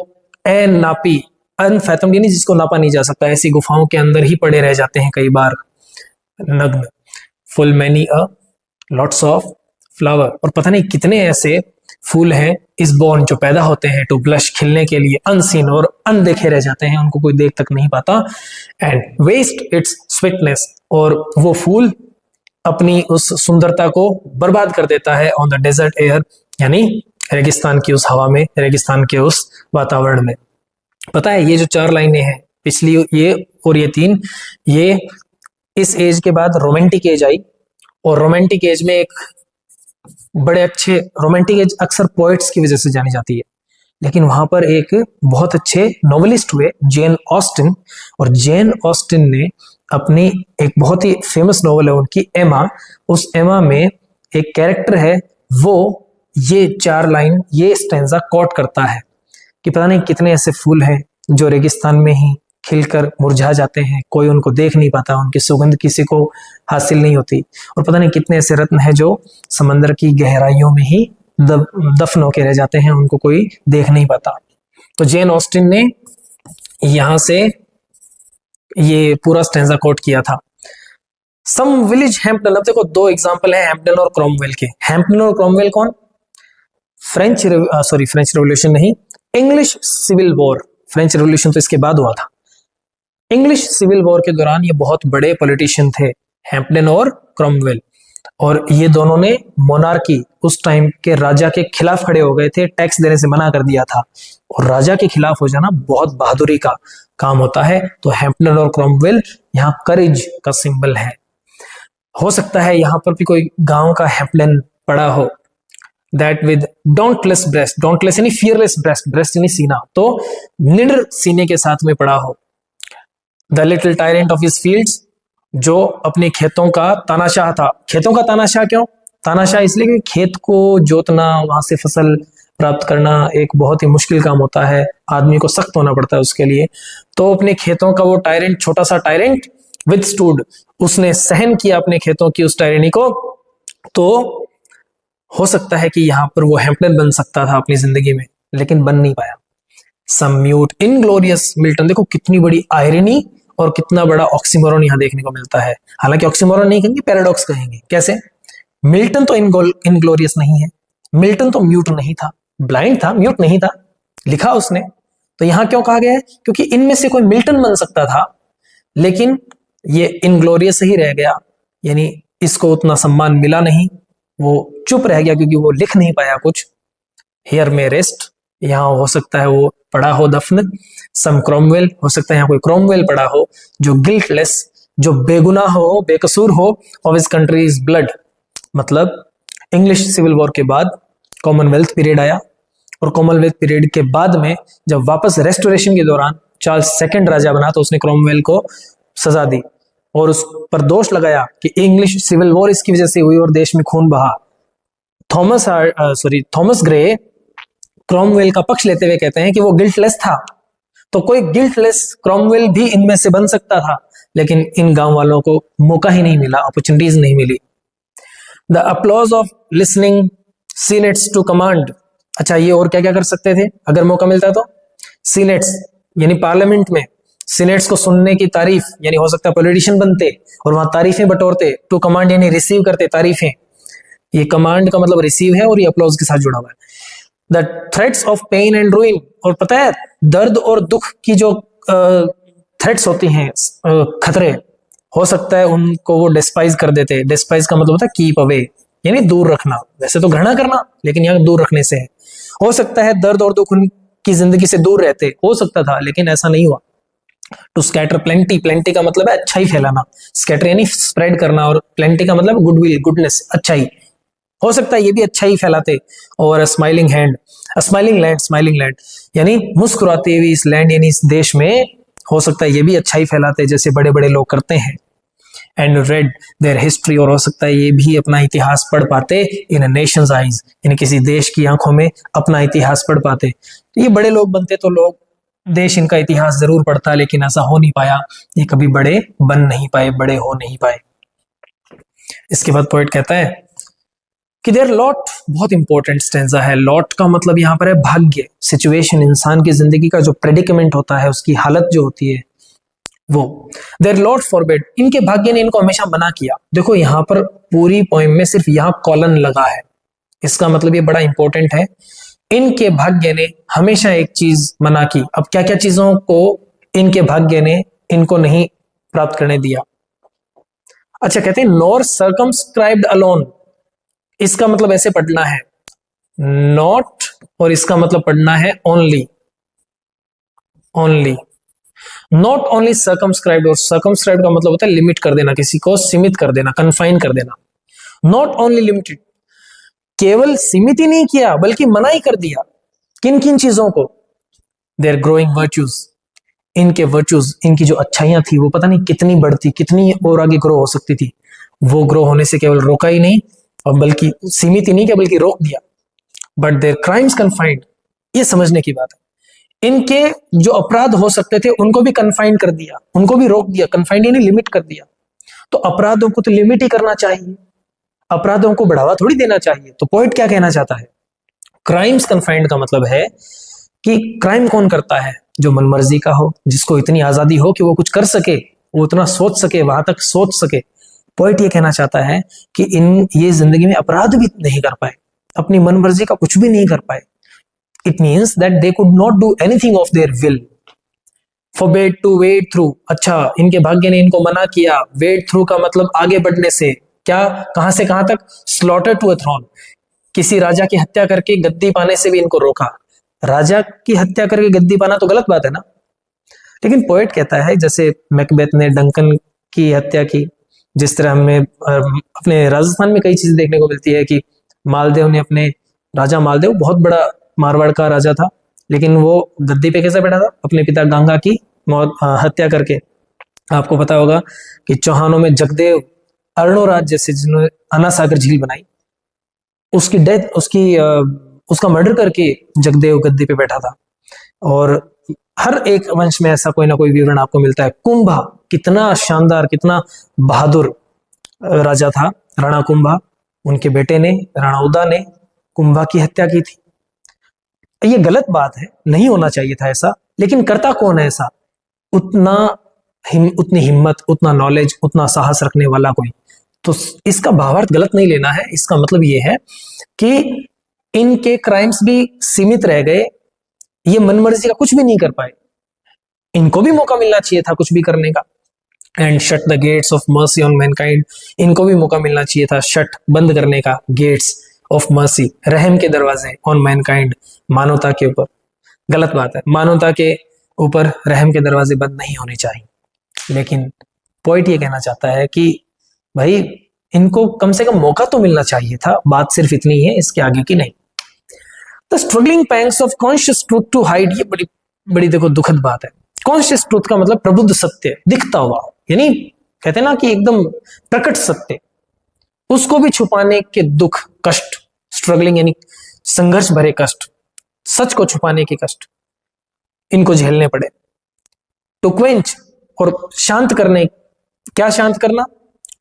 अनापी, अनफैथम्ड यानी जिसको नापा नहीं जा सकता, ऐसी गुफाओं के अंदर ही पड़े रह जाते हैं कई बार नग्न। Full many a, lots of flower, और पता नहीं कितने ऐसे फूल हैं इस बॉर्न जो पैदा होते हैं टू ब्लश, खिलने के लिए, अनसीन और अनदेखे रह जाते हैं, उनको कोई देख तक नहीं पाता। एंड वेस्ट इट्स स्वीटनेस, और वो फूल अपनी उस सुंदरता को बर्बाद कर देता है ऑन द डेजर्ट एयर, यानी रेगिस्तान की उस हवा में, रेगिस्तान के उस वातावरण में। पता है ये जो 4 लाइनें हैं, पिछली ये और ये 3, ये इस एज के बाद रोमांटिक एज आई, और रोमांटिक एज में एक बड़े अच्छे, रोमांटिक एज अक्सर पोएट्स की वजह से जानी जाती है, लेकिन वहां पर एक बहुत अच्छे नोवेलिस्ट हुए जेन ऑस्टिन, और जेन ऑस्टिन ने अपनी एक बहुत ही फेमस नोवेल है उनकी, एमा, उस एमा में एक कैरेक्टर है, वो ये 4 लाइन, ये स्टैंजा कोट करता है कि पता नहीं कितने ऐसे फूल हैं जो रेगिस्तान में ही खिलकर मुरझा जाते हैं, कोई उनको देख नहीं पाता, उनकी सुगंध किसी को हासिल नहीं होती, और पता नहीं कितने ऐसे रत्न हैं जो समंदर की गहराइयों में ही दफन होके रह जाते हैं, उनको कोई देख नहीं पाता। तो जेन ऑस्टिन ने यहां से ये पूरा स्टैंजा कोट किया था। सम विलेज हैम्पटन, अब देखो 2 एग्जांपल है हैम्पटन और क्रोमवेल के। हैम्पटन और क्रोमवेल कौन, फ्रेंच रेवोल्यूशन नहीं, English Civil War, French Revolution तो इसके बाद हुआ था। इंग्लिश सिविल वॉर के दौरान ये बहुत बड़े पॉलिटिशियन थे हैम्पटन और क्रोमवेल, और ये दोनों ने मोनार्की, उस टाइम के राजा के खिलाफ खड़े हो गए थे, टैक्स देने से मना कर दिया था, और राजा के खिलाफ हो जाना बहुत बहादुरी का काम होता है। तो हैम्पटन और क्रोमवेल यहाँ करेज का सिंबल है। हो सकता है यहां पर भी कोई गांव का हेम्पलेन पड़ा हो, दैट विद डोंटलेस ब्रेस्ट, डोंटलेस यानी फियरलेस ब्रेस्ट, ब्रेस्ट यानी सीना, तो निडर सीने के साथ में पड़ा हो। The little tyrant of his fields, जो अपने खेतों का तानाशाह था। खेतों का तानाशाह क्यों? तानाशाह इसलिए कि खेत को जोतना, वहां से फसल प्राप्त करना एक बहुत ही मुश्किल काम होता है, आदमी को सख्त होना पड़ता है उसके लिए। तो अपने खेतों का वो टायरेंट, छोटा सा टायरेंट, विथस्टूड, उसने सहन किया अपने खेतों की उस टायरेनी को। तो हो सकता है कि यहां पर वो हेम्पलेन बन सकता था अपनी जिंदगी में, लेकिन बन नहीं पाया। सम म्यूट इनग्लोरियस मिल्टन, देखो कितनी बड़ी आयरनी और कितना बड़ा ऑक्सीमोरन यहां देखने को मिलता है। हालांकि ऑक्सीमोरन नहीं कहेंगे, पैराडॉक्स कहेंगे। कैसे? मिल्टन तो इनग्लोरियस नहीं है, मिल्टन तो म्यूट नहीं था, ब्लाइंड था, म्यूट नहीं था, लिखा उसने। तो यहां क्यों कहा गया है? क्योंकि इनमें से कोई मिल्टन बन सकता था, लेकिन ये इनग्लोरियस ही रह गया, यानी इसको उतना सम्मान मिला नहीं, वो चुप रह गया क्योंकि वो लिख नहीं पाया कुछ। हियर में रेस्ट, यहां हो सकता है वो पड़ा हो दफन। सम क्रोमवेल, हो सकता है यहां कोई क्रोमवेल पड़ा हो जो गिल्टलेस, जो बेगुनाह हो, बेकसूर हो, ऑफ हिज कंट्रीज ब्लड। मतलब इंग्लिश सिविल वॉर के बाद कॉमनवेल्थ पीरियड आया, और कॉमनवेल्थ पीरियड के बाद में जब वापस रेस्टोरेशन के दौरान चार्ल्स सेकंड राजा बना, तो उसने क्रोमवेल को सजा दी और उस पर दोष लगाया कि इंग्लिश सिविल वॉर इसकी वजह से हुई और देश में खून बहा। थॉमस ग्रे क्रोमवेल का पक्ष लेते हुए कहते हैं कि वो गिल्टलेस था। तो कोई गिल्टलेस क्रोमवेल भी इनमें से बन सकता था, लेकिन इन गांव वालों को मौका ही नहीं मिला, अपॉर्चुनिटीज नहीं मिली। The applause of listening senates to command. अच्छा, ये और क्या क्या कर सकते थे अगर मौका मिलता तो? सीनेट्स यानी पार्लियामेंट में सीनेट्स को सुनने की तारीफ, यानी हो सकता है पॉलिटिशियन बनते और वहां तारीफें बटोरते। टू कमांड यानी रिसीव करते तारीफें, ये कमांड का मतलब रिसीव है और ये अप्लॉज के साथ जुड़ा हुआ है। The threats of pain and ruin, और पता है दर्द और दुख की जो थ्रेट्स होती हैं, खतरे, हो सकता है उनको वो डिस्पाइज कर देते। डिस्पाइज का मतलब होता है कीप अवे, यानी दूर रखना। वैसे तो घृणा करना, लेकिन यहाँ दूर रखने से है। हो सकता है दर्द और दुख उनकी जिंदगी से दूर रहते, हो सकता था, लेकिन ऐसा नहीं हुआ। टू स्कैटर प्लेंटी, प्लेंटी का मतलब है अच्छाई फैलाना, स्कैटर यानी स्प्रेड करना, और प्लेंटी का मतलब गुडविल, गुडनेस, अच्छाई। हो सकता है ये भी अच्छा ही फैलाते। और smiling hand, smiling land, smiling land यानी मुस्कुराते हुए इस लैंड यानी इस देश में, हो सकता है ये भी अच्छा ही फैलाते जैसे बड़े बड़े लोग करते हैं। एंड रेड देयर हिस्ट्री, और हो सकता है ये भी अपना इतिहास पढ़ पाते इन नेशंस आइज, यानी किसी देश की आंखों में अपना इतिहास पढ़ पाते। तो ये बड़े लोग बनते तो लोग, देश इनका इतिहास जरूर पढ़ता, लेकिन ऐसा हो नहीं पाया, ये कभी बड़े बन नहीं पाए, बड़े हो नहीं पाए। इसके बाद पोएट कहता है कि देयर लॉट, बहुत इंपॉर्टेंट स्टेंजा है। लॉट का मतलब यहाँ पर है भाग्य, सिचुएशन, इंसान की जिंदगी का जो प्रेडिकमेंट होता है, उसकी हालत जो होती है वो। देयर लॉट फॉरबिड, इनके भाग्य ने इनको हमेशा मना किया। देखो यहाँ पर पूरी पोएम में सिर्फ यहाँ कॉलन लगा है, इसका मतलब ये बड़ा इंपॉर्टेंट है। इनके भाग्य ने हमेशा एक चीज मना की। अब क्या क्या चीजों को इनके भाग्य ने इनको नहीं प्राप्त करने दिया? अच्छा, कहते हैं नॉर सर्कमस्क्राइब्ड अलोन, इसका मतलब ऐसे पढ़ना है नॉट, और इसका मतलब पढ़ना है only, only, not only circumscribed. और सर्कमस्क्राइब्ड का मतलब होता है लिमिट कर देना, किसी को सीमित कर देना, कन्फाइन कर देना। नॉट ओनली लिमिटेड, केवल सीमित ही नहीं किया बल्कि मना ही कर दिया। किन किन चीजों को? देयर ग्रोइंग वर्च्यूज, इनके वर्च्यूज, इनकी जो अच्छाइयां थी वो पता नहीं कितनी बढ़ती, कितनी और आगे ग्रो हो सकती थी, वो ग्रो होने से केवल रोका ही नहीं, और बल्कि सीमित ही नहीं किया बल्कि रोक दिया। बट देयर क्राइम्स कन्फाइंड, ये समझने की बात है। इनके जो अपराध हो सकते थे उनको भी कन्फाइंड कर दिया, उनको भी रोक दिया। कन्फाइंड यानी लिमिट कर दिया। तो अपराधों को तो लिमिट ही करना चाहिए, अपराधों को बढ़ावा थोड़ी देना चाहिए। तो पॉइंट क्या कहना चाहता है? क्राइम्स कन्फाइंड का मतलब है कि क्राइम कौन करता है? जो मनमर्जी का हो, जिसको इतनी आजादी हो कि वो कुछ कर सके, वो इतना सोच सके, वहां तक सोच सके। पॉइंट ये कहना चाहता है कि ये जिंदगी में अपराध भी नहीं कर पाए, अपनी मनमर्जी का कुछ भी नहीं कर पाए। It means that they could not do anything of their will. Forbade to wade through, अच्छा इनके भाग्य ने इनको मना किया। वेड थ्रू का मतलब आगे बढ़ने से, क्या, कहां से कहां तक? स्लॉटर टू अ थ्रोन, किसी राजा की हत्या करके गद्दी पाने से भी इनको रोका। राजा की हत्या करके गद्दी पाना तो गलत बात है ना। लेकिन पोएट कहता है जैसे मैकबेथ ने डंकन की हत्या की, जिस तरह हमें अपने राजस्थान में कई चीजें देखने को मिलती है कि मालदेव ने अपने राजा मालदेव बहुत बड़ा मारवाड़ का राजा था, लेकिन वो गद्दी पे कैसे बैठा था? अपने पिता गंगा की हत्या करके। आपको पता होगा कि चौहानों में जगदेव अर्णोराज जैसे जिन्होंने अन्ना सागर झील बनाई, उसकी डेथ उसका मर्डर करके जगदेव गद्दी पे बैठा था। और हर एक वंश में ऐसा कोई ना कोई विवरण आपको मिलता है। कुंभा कितना शानदार, कितना बहादुर राजा था राणा कुंभा। उनके बेटे ने, राणा उदा ने कुंभा की हत्या की थी। ये गलत बात है, नहीं होना चाहिए था ऐसा, लेकिन करता कौन है ऐसा? उतनी हिम्मत, उतना नॉलेज, उतना साहस रखने वाला कोई। तो इसका भावार्थ गलत नहीं लेना है। इसका मतलब ये है कि इनके क्राइम्स भी सीमित रह गए, ये मनमर्जी का कुछ भी नहीं कर पाए। इनको भी मौका मिलना चाहिए था कुछ भी करने का। And shut the gates of mercy on Mankind, इनको भी मौका मिलना चाहिए था शट, बंद करने का, गेट्स ऑफ मर्सी, रहम के दरवाजे, ऑन मैनकाइंड, मानवता के ऊपर। गलत बात है, मानवता के ऊपर रहम के दरवाजे बंद नहीं होने चाहिए। लेकिन पॉइंट ये कहना चाहता है कि भाई इनको कम से कम मौका तो मिलना चाहिए था। बात सिर्फ इतनी है, इसके आगे की नहीं। The struggling pangs of conscious truth to hide, ये बड़ी बड़ी देखो दुखद बात है। कॉन्शियस ट्रूथ का मतलब प्रबुद्ध सत्य, दिखता हुआ, यानी कहते हैं ना कि एकदम प्रकट सत्य, उसको भी छुपाने के दुख, कष्ट, स्ट्रगलिंग यानी संघर्ष भरे कष्ट, सच को छुपाने के कष्ट इनको झेलने पड़े। टू क्वेंच, और शांत करने, क्या शांत करना?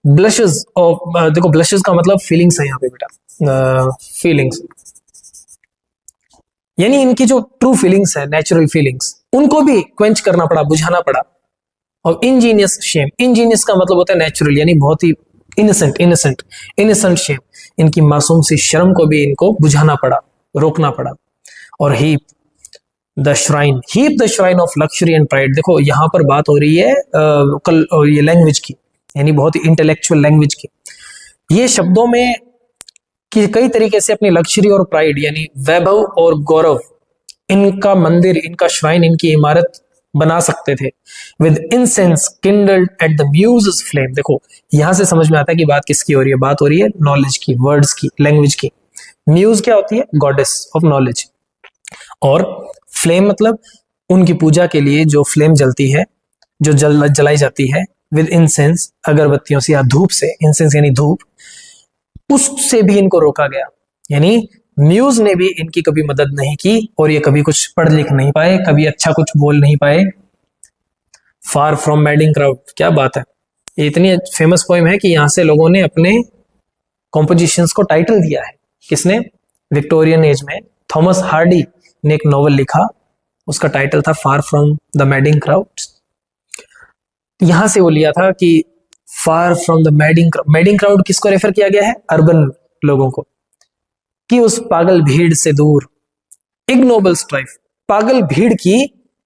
ब्लशेस ऑफ, देखो ब्लशेस का मतलब फीलिंग्स है यहाँ पे बेटा, फीलिंग्स यानी इनकी जो ट्रू फीलिंग्स है, नेचुरल फीलिंग्स, उनको भी क्वेंच करना पड़ा, बुझाना पड़ा। और इंजीनियस शेम, इंजीनियस का मतलब होता है नेचुरल, यानी बहुत ही इनोसेंट शेम, इनकी मासूम सी शर्म को भी इनको बुझाना पड़ा, रोकना पड़ा। और heap the shrine of luxury and pride. देखो यहां पर बात हो रही है ये लैंग्वेज की, यानी बहुत ही इंटेलेक्चुअल लैंग्वेज की। ये शब्दों में कि कई तरीके से अपनी लक्जरी और प्राइड यानी वैभव और गौरव, इनका मंदिर, इनका श्राइन, इनकी इमारत बना सकते थे। With incense kindled at the muse flame. देखो यहां से समझ में आता है कि बात किसकी हो रही है? बात हो रही है नॉलेज की, वर्ड्स की, लैंग्वेज की। म्यूज क्या होती है? Goddess of knowledge. और फ्लेम मतलब उनकी पूजा के लिए जो फ्लेम जलती है, जो जलाई जाती है। विद इंसेंस, अगरबत्तियों से या धूप से, इंसेंस यानी धूप, उससे भी इनको रोका गया। यानी म्यूज ने भी इनकी कभी मदद नहीं की और ये कभी कुछ पढ़ लिख नहीं पाए, कभी अच्छा कुछ बोल नहीं पाए। फार फ्रॉम मैडिंग क्राउड, क्या बात है, ये इतनी फेमस पोएम है कि यहां से लोगों ने अपने कॉम्पोजिशंस को टाइटल दिया है। किसने? विक्टोरियन एज में थॉमस हार्डी ने एक नॉवल लिखा, उसका टाइटल था far from the madding crowd. यहां से वो लिया था कि far from the madding crowd किसको रेफर किया गया है? अर्बन लोगों को, कि उस पागल भीड़ से दूर। इग्नोबल स्ट्राइफ, पागल भीड़ की,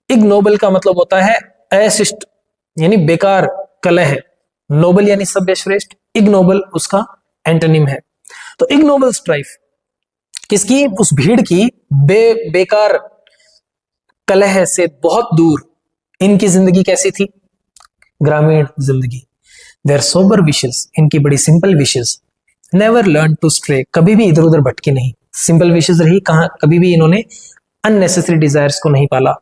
इग्नोबल का मतलब होता है अशिष्ट यानी बेकार कलह। नोबल यानी सभ्य श्रेष्ठ, इग्नोबल उसका एंटोनिम है। तो इग्नोबल स्ट्राइफ किसकी? उस भीड़ की, बेकार कलह से बहुत दूर। इनकी जिंदगी कैसी थी? ग्रामीण जिंदगी। देयर सोबर विशेस, इनकी बड़ी simple wishes. Never learn to stray, कभी भी इधर उधर भटकी नहीं, सिंपल विशेस रही। कहां? कभी भी इन्होंने अननेसेसरी डिजायर्स को नहीं पाला।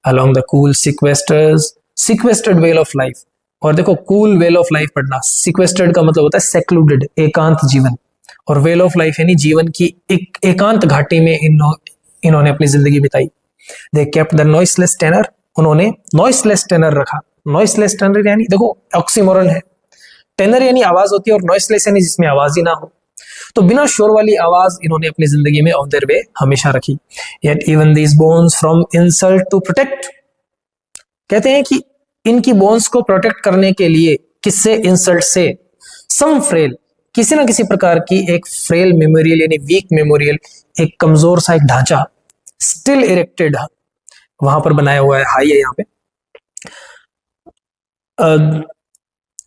Along the cool sequestered vale of life. और देखो कूल वेल ऑफ लाइफ पढ़ना, सिक्वेस्टर्ड का मतलब होता है सेक्लूडेड, एकांत जीवन, और वेल ऑफ लाइफ यानी जीवन की एक एकांत घाटी में इन्होंने अपनी जिंदगी बिताई। They kept the noiseless tenor, उन्होंने नॉइसलेस टेनर रखा। नॉइसलेस टेनर यानी देखो ऑक्सीमोरन है, टेनर यानी आवाज होती है और नॉइसलेस यानी जिसमें आवाज ही ना हो। तो बिना शोर वाली आवाज इन्होंने अपनी जिंदगी में ऑन देयर वे हमेशा रखी। Yet even these bones from insult to protect, कहते हैं कि इनकी बोन्स को प्रोटेक्ट करने के लिए, किससे? इंसल्ट से। सम फ्रेल, किसी ना किसी प्रकार की एक फ्रेल मेमोरियल यानी वीक मेमोरियल, एक कमजोर सा एक ढांचा, स्टिल इरेक्टेड वहां पर बनाया हुआ है, हाई है यहाँ पे।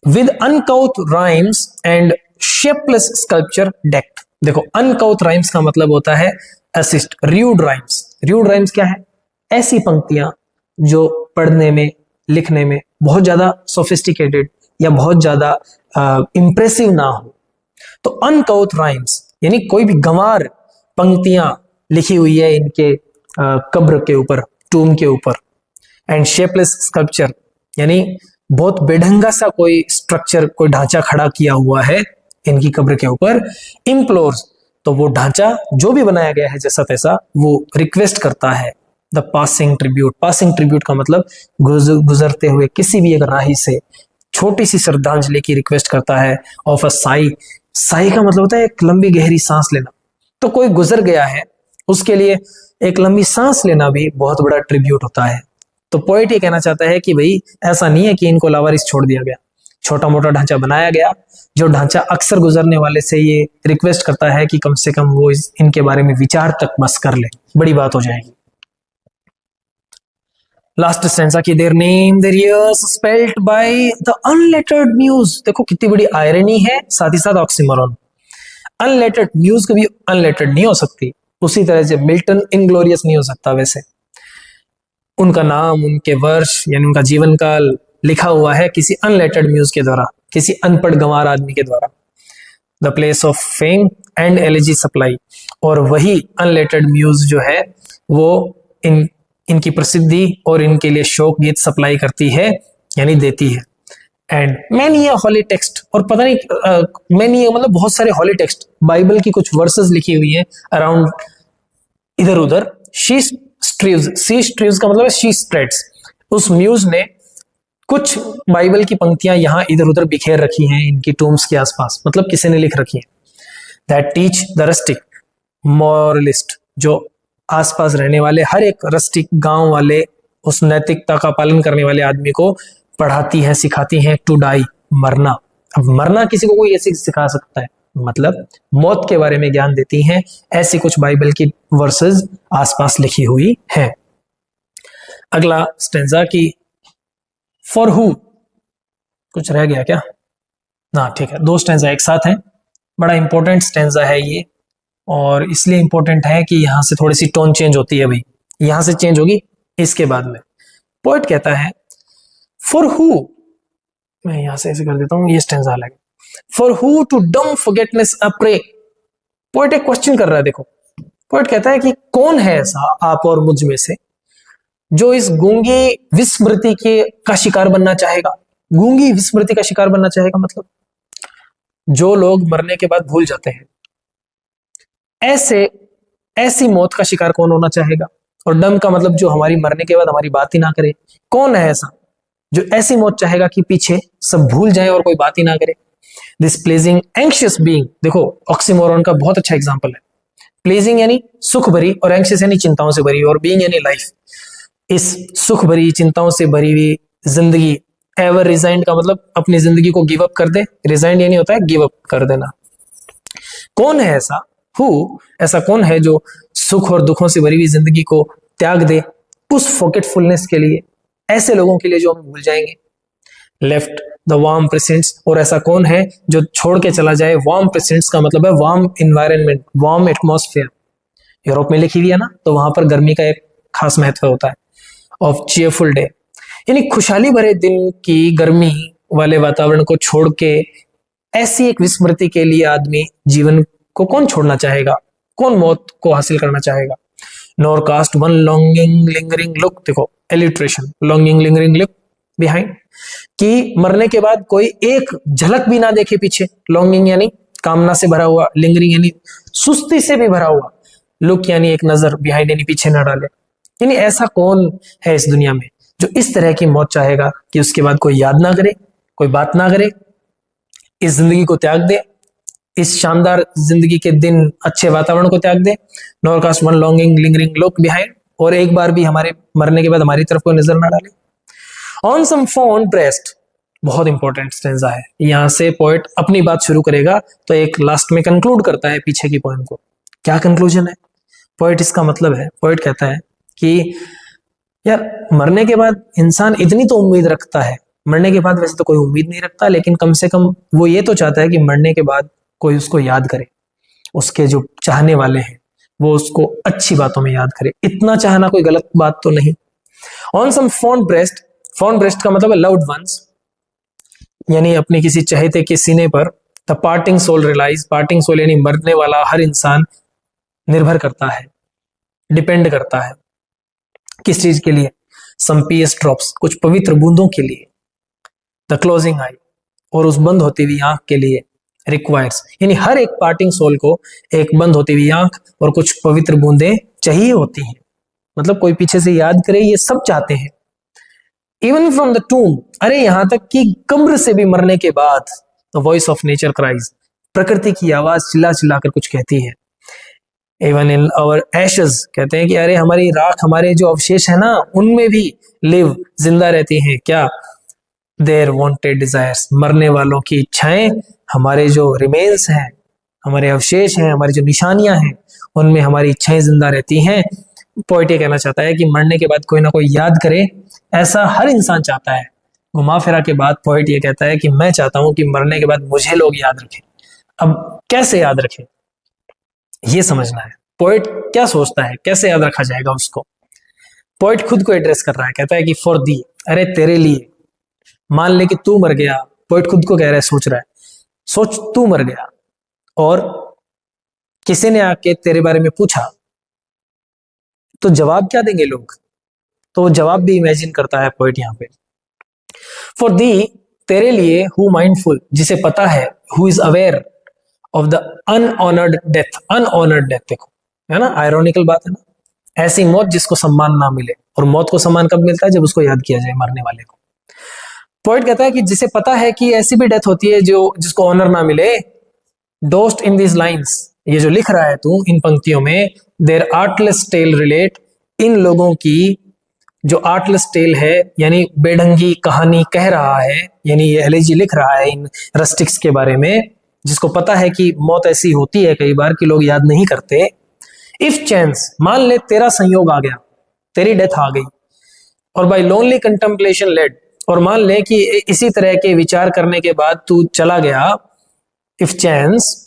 With अनकाउथ rhymes and shapeless sculpture decked. देखो अनकाउथ राइम्स का मतलब होता है assist, rude rhymes. Rude rhymes क्या है? ऐसी पंक्तियां जो पढ़ने में, लिखने में बहुत ज्यादा सोफिस्टिकेटेड, या बहुत ज्यादा इंप्रेसिव ना हो। तो अनकाउथ राइम्स यानी कोई भी गंवार पंक्तियां लिखी हुई है इनके कब्र के ऊपर, टूम के ऊपर। एंड शेपलेस स्कल्पचर यानी बहुत बेढंगा सा कोई स्ट्रक्चर, कोई ढांचा खड़ा किया हुआ है इनकी कब्र के ऊपर। इम्प्लोर्स तो वो ढांचा जो भी बनाया गया है जैसा तैसा, वो रिक्वेस्ट करता है the passing tribute. Passing tribute का मतलब गुजरते हुए किसी भी एक राही से छोटी सी श्रद्धांजलि की रिक्वेस्ट करता है। ऑफ अ साई, साई का मतलब होता है एक लंबी गहरी सांस लेना। तो कोई गुजर गया है, उसके लिए एक लंबी सांस लेना भी बहुत बड़ा ट्रिब्यूट होता है। तो पोएट ये कहना चाहता है कि भाई ऐसा नहीं है कि इनको लावारिस छोड़ दिया गया, छोटा मोटा ढांचा बनाया गया, जो ढांचा अक्सर गुजरने वाले से ये रिक्वेस्ट करता है कि कम से कम वो इनके बारे में विचार तक बस कर ले, बड़ी बात हो जाएगी। लास्ट स्टेंजा की their name their years spelled by the unlettered muse. देखो कितनी बड़ी आयरनी है, साथ ही साथ ऑक्सीमोरन। अनलेटर्ड म्यूज कभी अनलेटर्ड नहीं हो सकती, उसी तरह से मिल्टन इनग्लोरियस नहीं हो सकता। वैसे उनका नाम, उनके वर्ष यानी उनका जीवन काल लिखा हुआ है किसी अनलेटर्ड म्यूज के द्वारा, किसी अनपढ़ गंवार आदमी के द्वारा। The place of fame and elegy supply, और वही अनलेटर्ड म्यूज जो है वो इनकी प्रसिद्धि और इनके लिए शोक गीत सप्लाई करती है यानी देती है। एंड मैनी हॉली टेक्स्ट, और पता नहीं मैनी मतलब बहुत सारे हॉली टेक्स्ट, बाइबल की कुछ वर्सेस लिखी हुई है अराउंड इधर उधर। शी स्ट्रीव्स का मतलब है शी स्प्रेड्स। उस म्यूज ने कुछ बाइबल की पंक्तियां यहां इधर उधर बिखेर रखी हैं इनकी टूम्स के आसपास, मतलब किसी ने लिख रखी है। That teach the rustic moralist, जो आसपास रहने वाले हर एक रस्टिक गांव वाले उस नैतिकता का पालन करने वाले आदमी को पढ़ाती है, सिखाती है टू डाई, मरना। अब मरना किसी को कोई ऐसे सिखा सकता है, मतलब मौत के बारे में ज्ञान देती हैं। ऐसी कुछ बाइबल की वर्सेस आसपास लिखी हुई हैं। अगला स्टेंजा की फॉर हु, कुछ रह गया क्या? ना ठीक है, दो स्टेंजा एक साथ हैं। बड़ा इंपॉर्टेंट स्टेंजा है ये, और इसलिए इंपॉर्टेंट है कि यहां से थोड़ी सी टोन चेंज होती है भाई, यहां से चेंज होगी इसके बाद में। पोएट कहता है फॉर हु, मैं यहां से ऐसे कर देता हूं, ये स्टेंजा अलग है। फॉर हु टू डम फॉरगेटनेस अ प्रे। पोएट एक क्वेश्चन कर रहा है, देखो पोएट कहता है कि कौन है ऐसा आप और मुझ में से जो इस गूंगी विस्मृति के का शिकार बनना चाहेगा। गूंगी विस्मृति का शिकार बनना चाहेगा मतलब जो लोग मरने के बाद भूल जाते हैं, ऐसी मौत का शिकार कौन होना चाहेगा। और डम का मतलब जो हमारी मरने के बाद हमारी बात ही ना करे। कौन है ऐसा जो ऐसी मौत चाहेगा कि पीछे सब भूल जाए और कोई बात ही ना करे। दिस प्लेजिंग एंक्शियस बीइंग, देखो ऑक्सीमोरन का बहुत अच्छा एग्जांपल है। प्लेजिंग यानी सुख भरी, और एंक्शियस यानी चिंताओं से भरी, और बीइंग यानी लाइफ। इस सुख भरी चिंताओं से भरी हुई जिंदगी, एवर रिजाइंड का मतलब अपनी जिंदगी को गिव अप कर दे। रिजाइंड यानी होता है गिव अप कर देना। कौन है ऐसा, हु, ऐसा कौन है जो सुख और दुखों से भरी हुई जिंदगी को त्याग दे उस फॉरगेटफुलनेस के लिए, ऐसे लोगों के लिए जो हमें भूल जाएंगे। लेफ्ट द वार्म प्रेजेंट्स, और ऐसा कौन है जो छोड़ के चला जाए। वार्म प्रेजेंट्स का मतलब है warm environment, warm atmosphere. Europe में लिखी हुई है ना, तो वहां पर गर्मी का एक खास महत्व होता है। ऑफ चीयरफुल डे, यानी खुशहाली भरे दिन की गर्मी वाले वातावरण को छोड़ के ऐसी एक विस्मृति के लिए आदमी जीवन को कौन छोड़ना चाहेगा, कौन मौत को हासिल करना चाहेगा। Nor cast one longing lingering look, देखो alliteration, longing lingering look behind, कि मरने के बाद कोई एक झलक भी ना देखे पीछे। लॉन्गिंग यानी कामना से भरा हुआ, लिंगरिंग यानी सुस्ती से भी भरा हुआ, लुक यानी एक नजर, बिहाइंड यानी पीछे ना डाले। यानी ऐसा कौन है इस दुनिया में जो इस तरह की मौत चाहेगा कि उसके बाद कोई याद ना करे, कोई बात ना करे, इस जिंदगी को त्याग दे, इस शानदार जिंदगी के दिन अच्छे वातावरण को त्याग दे। Nor cast one longing lingering look behind, और एक बार भी हमारे मरने के बाद हमारी तरफ कोई नजर ना डाले। ऑन सम फॉन्ड ब्रेस्ट, बहुत इंपॉर्टेंट स्टेंजा है। यहां से पोएट अपनी बात शुरू करेगा तो एक लास्ट में कंक्लूड करता है पीछे की पोएम को। क्या कंक्लूजन है पोएट, इसका मतलब है, पोएट कहता है कि यार मरने के बाद इंसान इतनी तो उम्मीद रखता है, मरने के बाद वैसे तो कोई उम्मीद नहीं रखता, लेकिन कम से कम वो ये तो चाहता है कि मरने के बाद कोई उसको याद करे, उसके जो चाहने वाले हैं वो उसको अच्छी बातों में याद करे। इतना चाहना कोई गलत बात तो नहीं। On some fond breast, fond breast का मतलब है लव्ड वंस, यानी अपने किसी चहेते के सीने पर the parting soul relies, parting soul यानी मरने वाला हर इंसान निर्भर करता है, डिपेंड करता है किस चीज के लिए? सम पियस ड्रॉप्स, कुछ पवित्र बूंदों के लिए। द क्लोजिंग आई, और उस बंद होती हुई आंख के लिए। रिक्वायर्स, यानी हर एक पार्टिंग सोल को एक बंद होती हुई आंख और कुछ पवित्र बूंदें चाहिए होती हैं। मतलब कोई पीछे से याद करे, ये सब चाहते हैं। इवन फ्रॉम द टूम, अरे यहां तक कि कब्र से भी मरने के बाद, the voice of nature cries, प्रकृति की आवाज चिल्ला चिल्ला कर कुछ कहती है। इवन इन आवर एशेस, कहते हैं कि अरे हमारी राख, हमारे जो अवशेष है ना, उनमें भी लिव, जिंदा रहती हैं क्या? देयर वांटेड डिजायर्स, मरने वालों की इच्छाएं, हमारे जो रिमेन्स हैं, हमारे अवशेष हैं, हमारी जो निशानियां हैं, उनमें हमारी इच्छाएं जिंदा रहती हैं। पोइट ये कहना चाहता है कि मरने के बाद कोई ना कोई याद करे, ऐसा हर इंसान चाहता है। घुमा फिरा के बाद पोइट ये कहता है कि मैं चाहता हूं कि मरने के बाद मुझे लोग याद रखें। अब कैसे याद रखें, ये समझना है। पोइट क्या सोचता है, कैसे याद रखा जाएगा उसको? पोइट खुद को एड्रेस कर रहा है, कहता है कि फॉर दी, अरे तेरे लिए। मान ले कि तू मर गया, पोइट खुद को कह रहा है, सोच रहा है, सोच तू मर गया और किसी ने आके तेरे बारे में पूछा, तो जवाब क्या देंगे लोग? तो वो जवाब भी इमेजिन करता है पोइट यहां पे। फॉर दी, तेरे लिए, हु माइंडफुल, जिसे पता है, who is aware of the unhonoured death. Unhonoured death, देखो है ना, आयरोनिकल बात है ना, ऐसी मौत जिसको सम्मान ना मिले। और मौत को सम्मान कब मिलता है? जब उसको याद किया जाए, मरने वाले को। पोइट कहता है कि जिसे पता है कि ऐसी भी डेथ होती है जो जिसको ऑनर ना मिले। डोस्ट इन दीज लाइन्स, ये जो लिख रहा है तू इन पंक्तियों में, देयर आर्टलेस टेल रिलेट, इन लोगों की जो आर्टलेस टेल है, यानी बेढंगी कहानी कह रहा है, यानी ये एलिजी लिख रहा है इन रस्टिक्स के बारे में, जिसको पता है कि मौत ऐसी होती है कई बार कि लोग याद नहीं करते। इफ चांस, मान ले तेरा संयोग आ गया, तेरी डेथ आ गई, और बाय लोनली कंटेम्पलेशन लेड, और मान ले कि इसी तरह के विचार करने के बाद तू चला गया। If chance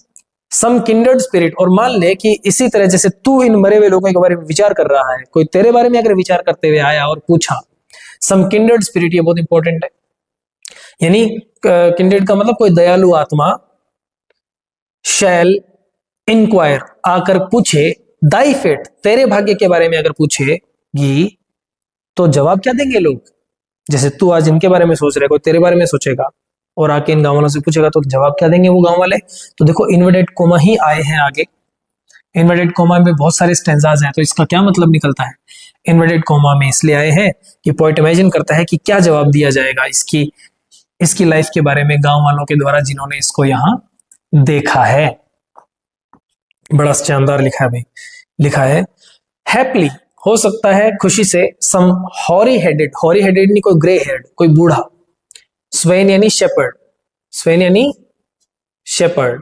some kindred spirit, और मान ले कि इसी तरह जैसे तू इन मरे हुए लोगों के बारे में विचार कर रहा है, कोई तेरे बारे में अगर विचार करते हुए आया और पूछा, सम किंडर्ड स्पिरिट, ये बहुत इंपॉर्टेंट है, यानी किंडर्ड का मतलब कोई दयालु आत्मा, शैल इंक्वायर, आकर पूछे, दाई फेट, तेरे भाग्य के बारे में अगर पूछेगी, तो जवाब क्या देंगे लोग? जैसे तू आज इनके बारे में सोच रहा है, कोई तेरे बारे में सोचेगा और आके इन गांव वालों से पूछेगा, तो जवाब क्या देंगे वो गांव वाले? तो देखो इन्वर्टेड कोमा ही आए हैं आगे। इन्वर्टेड कोमा में बहुत सारे स्टैंजाज हैं, तो इसका क्या मतलब निकलता है? इन्वर्टेड कोमा में इसलिए आए हैं कि पोइट इमेजिन करता है कि क्या जवाब दिया जाएगा इसकी लाइफ के बारे में गांव वालों के द्वारा जिन्होंने इसको यहाँ देखा है। बड़ा शानदार लिखा है भाई, लिखा है हैप्पली, हो सकता है खुशी से, सम हॉरी हेडेड, हॉरी हेडेड नहीं, कोई ग्रे हेड, कोई बूढ़ा, स्वेन यानी शेपर्ड, स्वेन यानी शेपर्ड,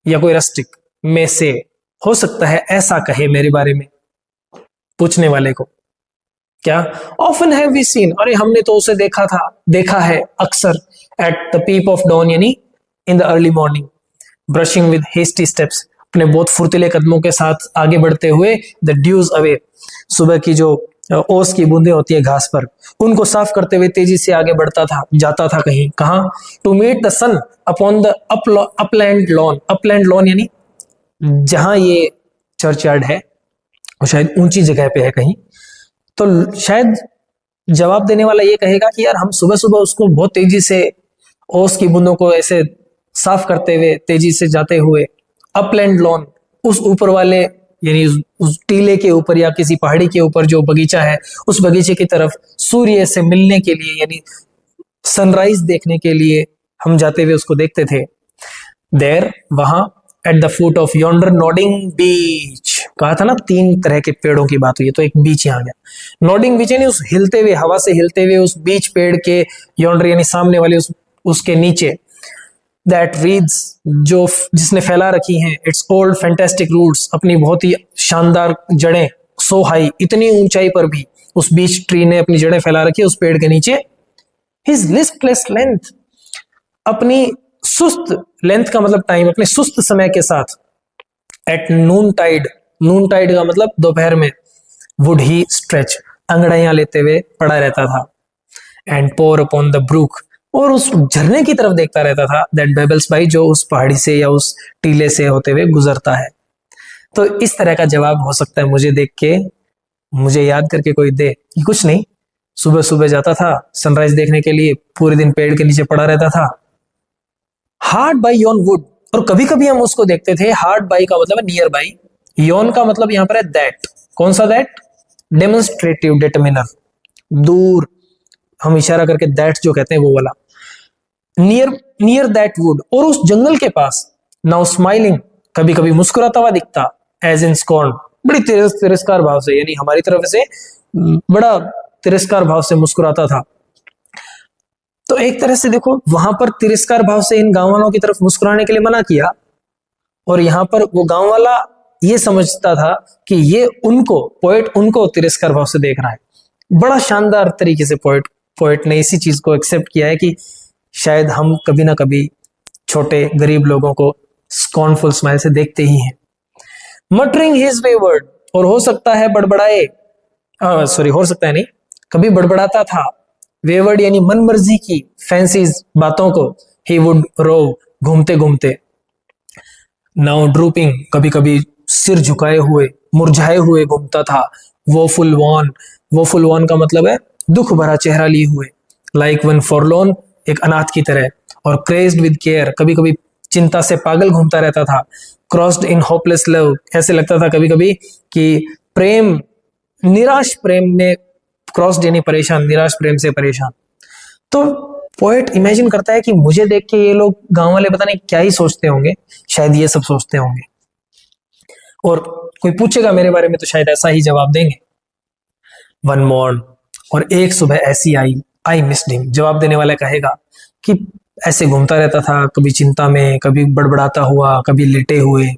या कोई रस्टिक में से, हो सकता है ऐसा कहे मेरे बारे में, पूछने वाले को। क्या? ऑफन हैव वी सीन, अरे हमने तो उसे देखा है अक्सर, at the peep of dawn, यानी in the early morning, brushing with hasty steps, अपने बहुत फुर्तीले कदमों के साथ आगे बढ़ते हुए, द ड्यूज अवे, सुबह की जो ओस की बूंदें होती है घास पर, उनको साफ करते हुए तेजी से आगे बढ़ता था, जाता था कहीं, कहां? To meet the sun upon the upland lawn, upland lawn यानी जहां ये चर्चयार्ड है वो शायद ऊंची जगह पे है कहीं, तो शायद जवाब देने वाला ये कहेगा कि यार हम सुबह सुबह उसको बहुत तेजी से ओस की बूंदों को ऐसे साफ करते हुए तेजी से जाते हुए अपलैंड लॉन, उस ऊपर वाले यानी उस टीले के ऊपर या किसी पहाड़ी के ऊपर जो बगीचा है, उस बगीचे की तरफ सूर्य से मिलने के लिए, यानी सनराइज देखने के लिए हम जाते हुए उसको देखते थे। देर, वहां, at the foot of yonder nodding beech, कहा था ना 3 तरह के पेड़ों की बात हुई है, तो एक बीच यहां गया। नॉडिंग बीच यानी उस हिलते हुए, हवा से हिलते हुए उस बीच पेड़ के यॉन्डर यानी सामने वाले उसके नीचे, दैट रीड्स, जो जिसने फैला रखी हैं, इट्स ओल्ड फैंटास्टिक रूट्स, अपनी बहुत ही शानदार जड़ें, सो हाई, इतनी ऊंचाई पर भी उस बीच ट्री ने अपनी जड़ें फैला रखी है उस पेड़ के नीचे। हिज लिस्टलेस लेंथ, अपनी सुस्त, लेंथ का मतलब टाइम, अपने सुस्त समय के साथ, at noontide, noontide का मतलब दोपहर में, वुड ही स्ट्रेच, अंगड़ाइयां लेते हुए पड़ा रहता था, and pore upon the brook, और उस झरने की तरफ देखता रहता था, दैट बेबल्स बाई, जो उस पहाड़ी से या उस टीले से होते हुए गुजरता है। तो इस तरह का जवाब हो सकता है मुझे देख के, मुझे याद करके कोई दे कि कुछ नहीं, सुबह सुबह जाता था सनराइज देखने के लिए, पूरे दिन पेड़ के नीचे पड़ा रहता था, हार्ड बाई योन वुड। और कभी कभी हम उसको देखते थे, हार्ड बाई का मतलब है नियर बाई, योन का मतलब यहां पर है दैट। कौन सा दैट? डेमोन्स्ट्रेटिव डिटरमिनर, दूर, हम इशारा करके दैट जो कहते हैं वो वाला, नियर नियर दैट वुड, और उस जंगल के पास, नाउ स्माइलिंग, कभी कभी मुस्कुराता हुआ दिखता, एज इन स्कॉर्न, बड़ी तिरस्कार भाव से, यानी हमारी तरफ से बड़ा तिरस्कार भाव से मुस्कुराता था। तो एक तरह से देखो, वहां पर तिरस्कार भाव से इन गांव वालों की तरफ मुस्कुराने के लिए मना किया, और यहां पर वो गांव वाला ये समझता था कि ये उनको, पोएट उनको तिरस्कार भाव से देख रहा है। बड़ा शानदार तरीके से पोएट ने इसी चीज को एक्सेप्ट किया है कि शायद हम कभी ना कभी छोटे गरीब लोगों को स्कॉर्नफुल स्माइल से देखते ही हैं। मटरिंग हिज वेवर्ड, और हो सकता है बड़बड़ाए, सॉरी, हो सकता है नहीं, कभी बड़बड़ाता था, वेवर्ड यानी मन मर्जी की, फैंसीज, बातों को, ही वुड रोव, घूमते घूमते, नाउ ड्रूपिंग, कभी कभी सिर झुकाए हुए, मुरझाए हुए घूमता था, वोफुल वॉन का मतलब है दुख भरा चेहरा लिए हुए, लाइक वन फॉरलोन, एक अनाथ की तरह, और क्रेज्ड विद केयर, कभी कभी चिंता से पागल घूमता रहता था, क्रॉस्ड इन होपलेस लव, ऐसे लगता था कभी कभी कि प्रेम, निराश प्रेम में, क्रॉस्ड यानी परेशान, निराश प्रेम से परेशान। तो पोएट इमेजिन करता है कि मुझे देख के ये लोग गांव वाले पता नहीं क्या ही सोचते होंगे, शायद ये सब सोचते होंगे, और कोई पूछेगा मेरे बारे में तो शायद ऐसा ही जवाब देंगे। वन मॉर्न, और एक सुबह ऐसी आई मिस्ड हिम, जवाब देने वाला कहेगा कि ऐसे घूमता रहता था, कभी चिंता में, कभी बड़बड़ाता हुआ, कभी लेटे हुए,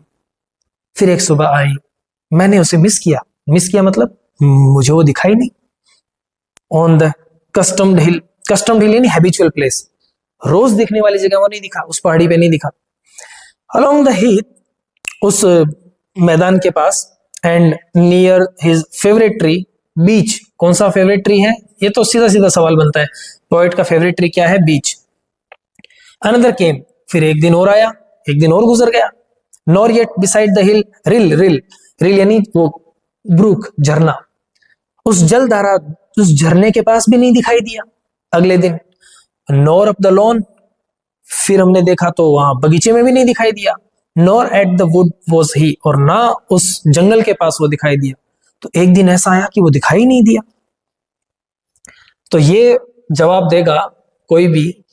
फिर एक सुबह आई, मैंने उसे मिस किया मतलब मुझे वो दिखाई नहीं। ऑन द कस्टम्ड हिल यानी हैबिचुअल प्लेस, रोज दिखने वाली जगह वो नहीं दिखा, उस पहाड़ी पे नहीं दिखा। अलोंग द हीथ, उस मैदान के पास, and near his favourite tree, beech, कौन सा फेवरेट ट्री है? ये तो सीधा सीधा सवाल बनता है, पोएट का फेवरेट ट्री क्या है? बीच। अनदर केम, फिर एक दिन और आया, एक दिन और गुजर गया। Nor yet beside the hill, rill यानी वो ब्रूक, झरना, उस जलधारा, उस झरने के पास भी नहीं दिखाई दिया अगले दिन। नॉर अप द लॉन, फिर हमने देखा तो वहां बगीचे में भी नहीं दिखाई दिया। Nor at the wood was he, और ना उस जंगल के पास वो दिखाई दिया। तो एक दिन ऐसा आया कि वो दिखाई नहीं दिया। तो ये जवाब देगा कोई भी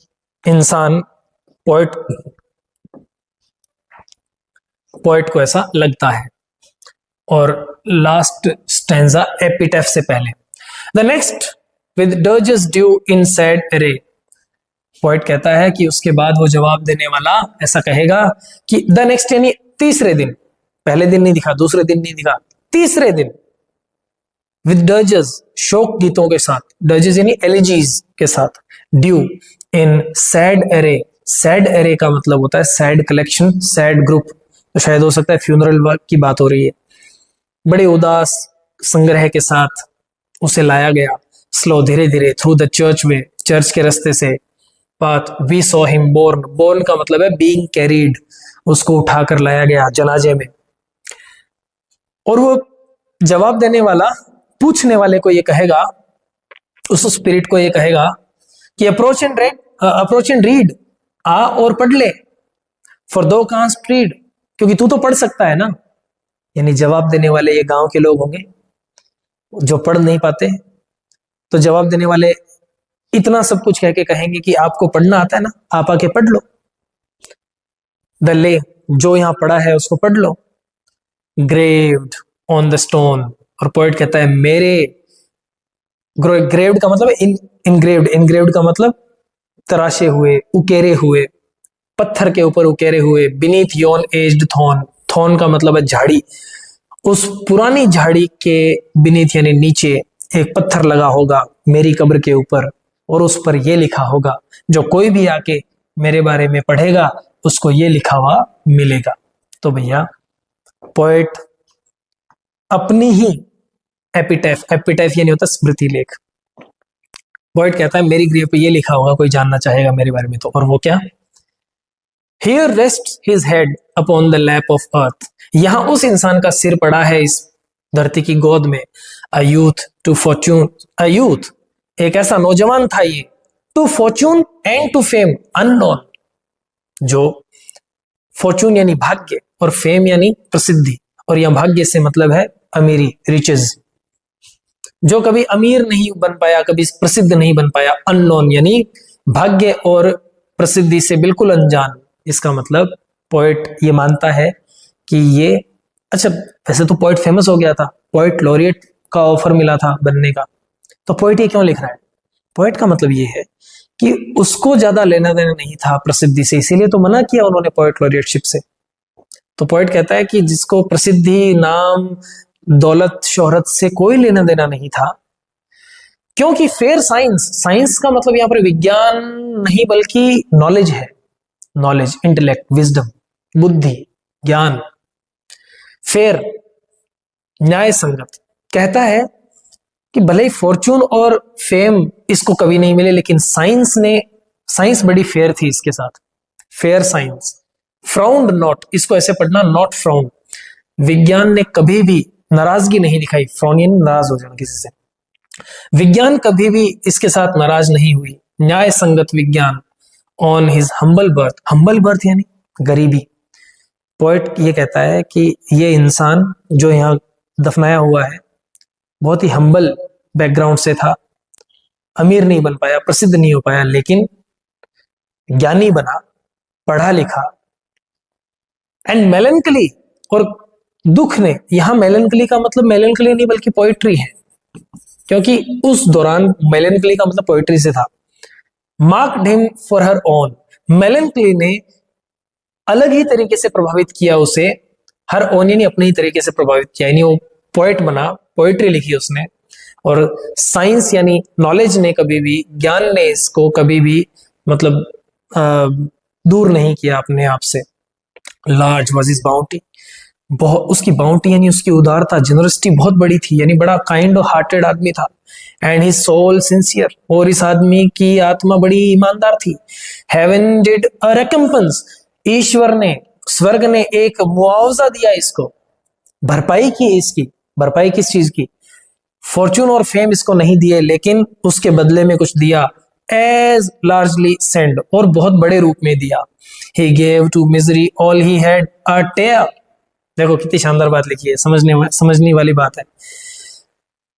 इंसान, पोएट को ऐसा लगता है। और लास्ट स्टैंजा एपिटैफ से पहले, the next with dirges due in sad array, poet कहता है कि उसके बाद वो जवाब देने वाला ऐसा कहेगा कि द नेक्स्ट यानी तीसरे दिन, पहले दिन नहीं दिखा, दूसरे दिन नहीं दिखा, तीसरे दिन, विद डर्जेस, शोक गीतों के साथ, डर्जेस यानी एलिजीज के साथ, ड्यू इन सैड एरे का मतलब होता है सैड कलेक्शन, सैड ग्रुप, तो शायद हो सकता है फ्यूनरल वर्क की बात हो रही है। बड़े उदास संग्रह के साथ उसे लाया गया, स्लो, धीरे धीरे, through the church way, church के रास्ते से, path, we saw him borne का मतलब है बीइंग कैरीड, उसको उठाकर लाया गया जनाजे में। और वो जवाब देने वाला पूछने वाले को ये कहेगा, उस स्पिरिट को ये कहेगा कि अप्रोच एंड रीड, आ और पढ़ ले, फॉर दो कांस्ट रीड, क्योंकि तू तो पढ़ सकता है ना। यानी जवाब देने वाले ये गांव के लोग होंगे जो पढ़ नहीं पाते, तो जवाब देने वाले इतना सब कुछ कह के कहेंगे कि आपको पढ़ना आता है ना, आप आके पढ़ लो, द ले, जो यहां पढ़ा है उसको पढ़ लो, ग्रेव्ड ऑन द स्टोन, और पोएट कहता है मेरे, ग्रेव्ड का मतलब है इनग्रेव्ड का मतलब तराशे हुए, उकेरे हुए, पत्थर के ऊपर उकेरे हुए, बीनीथ योन एज्ड थॉर्न का मतलब है झाड़ी, उस पुरानी झाड़ी के बीनीथ यानी नीचे एक पत्थर लगा होगा मेरी कब्र के ऊपर, और उस पर यह लिखा होगा, जो कोई भी आके मेरे बारे में पढ़ेगा उसको ये लिखा हुआ मिलेगा। तो भैया पोएट अपनी ही एपिटैफ यानी होता स्मृति लेख, पोएट कहता है मेरी ग्रेव पे ये लिखा होगा, कोई जानना चाहेगा मेरे बारे में तो। और वो क्या? Here rests his head upon the lap of earth. यहां उस इंसान का सिर पड़ा है इस धरती की गोद में। A youth to fortune, a youth, एक ऐसा नौजवान था ये, to fortune and to fame unknown, जो फॉर्चून यानी भाग्य और फेम यानी प्रसिद्धि, और यह भाग्य से मतलब है अमीरी, रिचेज, जो कभी अमीर नहीं बन पाया, कभी प्रसिद्ध नहीं बन पाया। अननोन यानी भाग्य और प्रसिद्धि से बिल्कुल अनजान। इसका मतलब पोएट ये मानता है कि ये, अच्छा वैसे तो पोएट फेमस हो गया था, पोएट लॉरिएट का ऑफर मिला था बनने का, तो पोएट ये क्यों लिख रहा है? पोएट का मतलब ये है कि उसको ज्यादा लेना देना नहीं था प्रसिद्धि से, इसीलिए तो मना किया उन्होंने पोएट लॉरिएटशिप से। तो पोएट कहता है कि जिसको प्रसिद्धि, नाम, दौलत, शोहरत से कोई लेना देना नहीं था, क्योंकि फेयर साइंस, साइंस का मतलब यहां पर विज्ञान नहीं बल्कि नॉलेज है, नॉलेज, इंटेलेक्ट, विजडम, बुद्धि, ज्ञान। फेयर न्याय संगत, कहता है कि भले ही फॉर्चून और फेम इसको कभी नहीं मिले, लेकिन साइंस बड़ी फेयर थी इसके साथ। फेयर साइंस, फ्राउंड नॉट, इसको ऐसे पढ़ना, नॉट फ्राउंड, विज्ञान ने कभी भी नाराजगी नहीं दिखाई। फ्राउन यानी नाराज हो जाना किसी से, विज्ञान कभी भी इसके साथ नाराज नहीं हुई। न्याय संगत विज्ञान, on his humble birth, humble birth यानी गरीबी। पोएट ये कहता है कि ये इंसान जो यहाँ दफनाया हुआ है बहुत ही हम्बल बैकग्राउंड से था, अमीर नहीं बन पाया, प्रसिद्ध नहीं हो पाया, लेकिन ज्ञानी बना, पढ़ा लिखा। एंड मेलनकली, और दुख ने, यहां मेलनकली का मतलब मेलनकली नहीं बल्कि पोइट्री है, क्योंकि उस दौरान मेलनकली का मतलब पोइट्री से था। Marked him for her own, मेलनकली ने अलग ही तरीके से प्रभावित किया उसे, हर ओन यानी अपने ही तरीके से प्रभावित किया, यानी वो पोएट बना, पोएट्री लिखी उसने। और साइंस यानी नॉलेज ने कभी भी, ज्ञान ने इसको कभी भी मतलब दूर नहीं किया अपने आप से। लार्ज वाज हिज बाउंटी, बहुत उसकी बाउंटी यानी उसकी उदारता, जनरसिटी बहुत बड़ी थी, यानी बड़ा काइंड हार्टेड आदमी था। एंड हिज सोल सिंसियर, और इस आदमी की आत्मा बड़ी ईमानदार थी। हेवन डिड अ रिकम्पेंस, ईश्वर ने, स्वर्ग ने एक मुआवजा दिया इसको, भरपाई की इसकी। भरपाई किस चीज की? फॉर्चून और फेम इसको नहीं दिए, लेकिन उसके बदले में कुछ दिया। एज लार्जली सेंड, और बहुत बड़े रूप में दिया। He gave to misery all he had a tear, देखो कितनी शानदार बात लिखी है, समझने वाली बात है।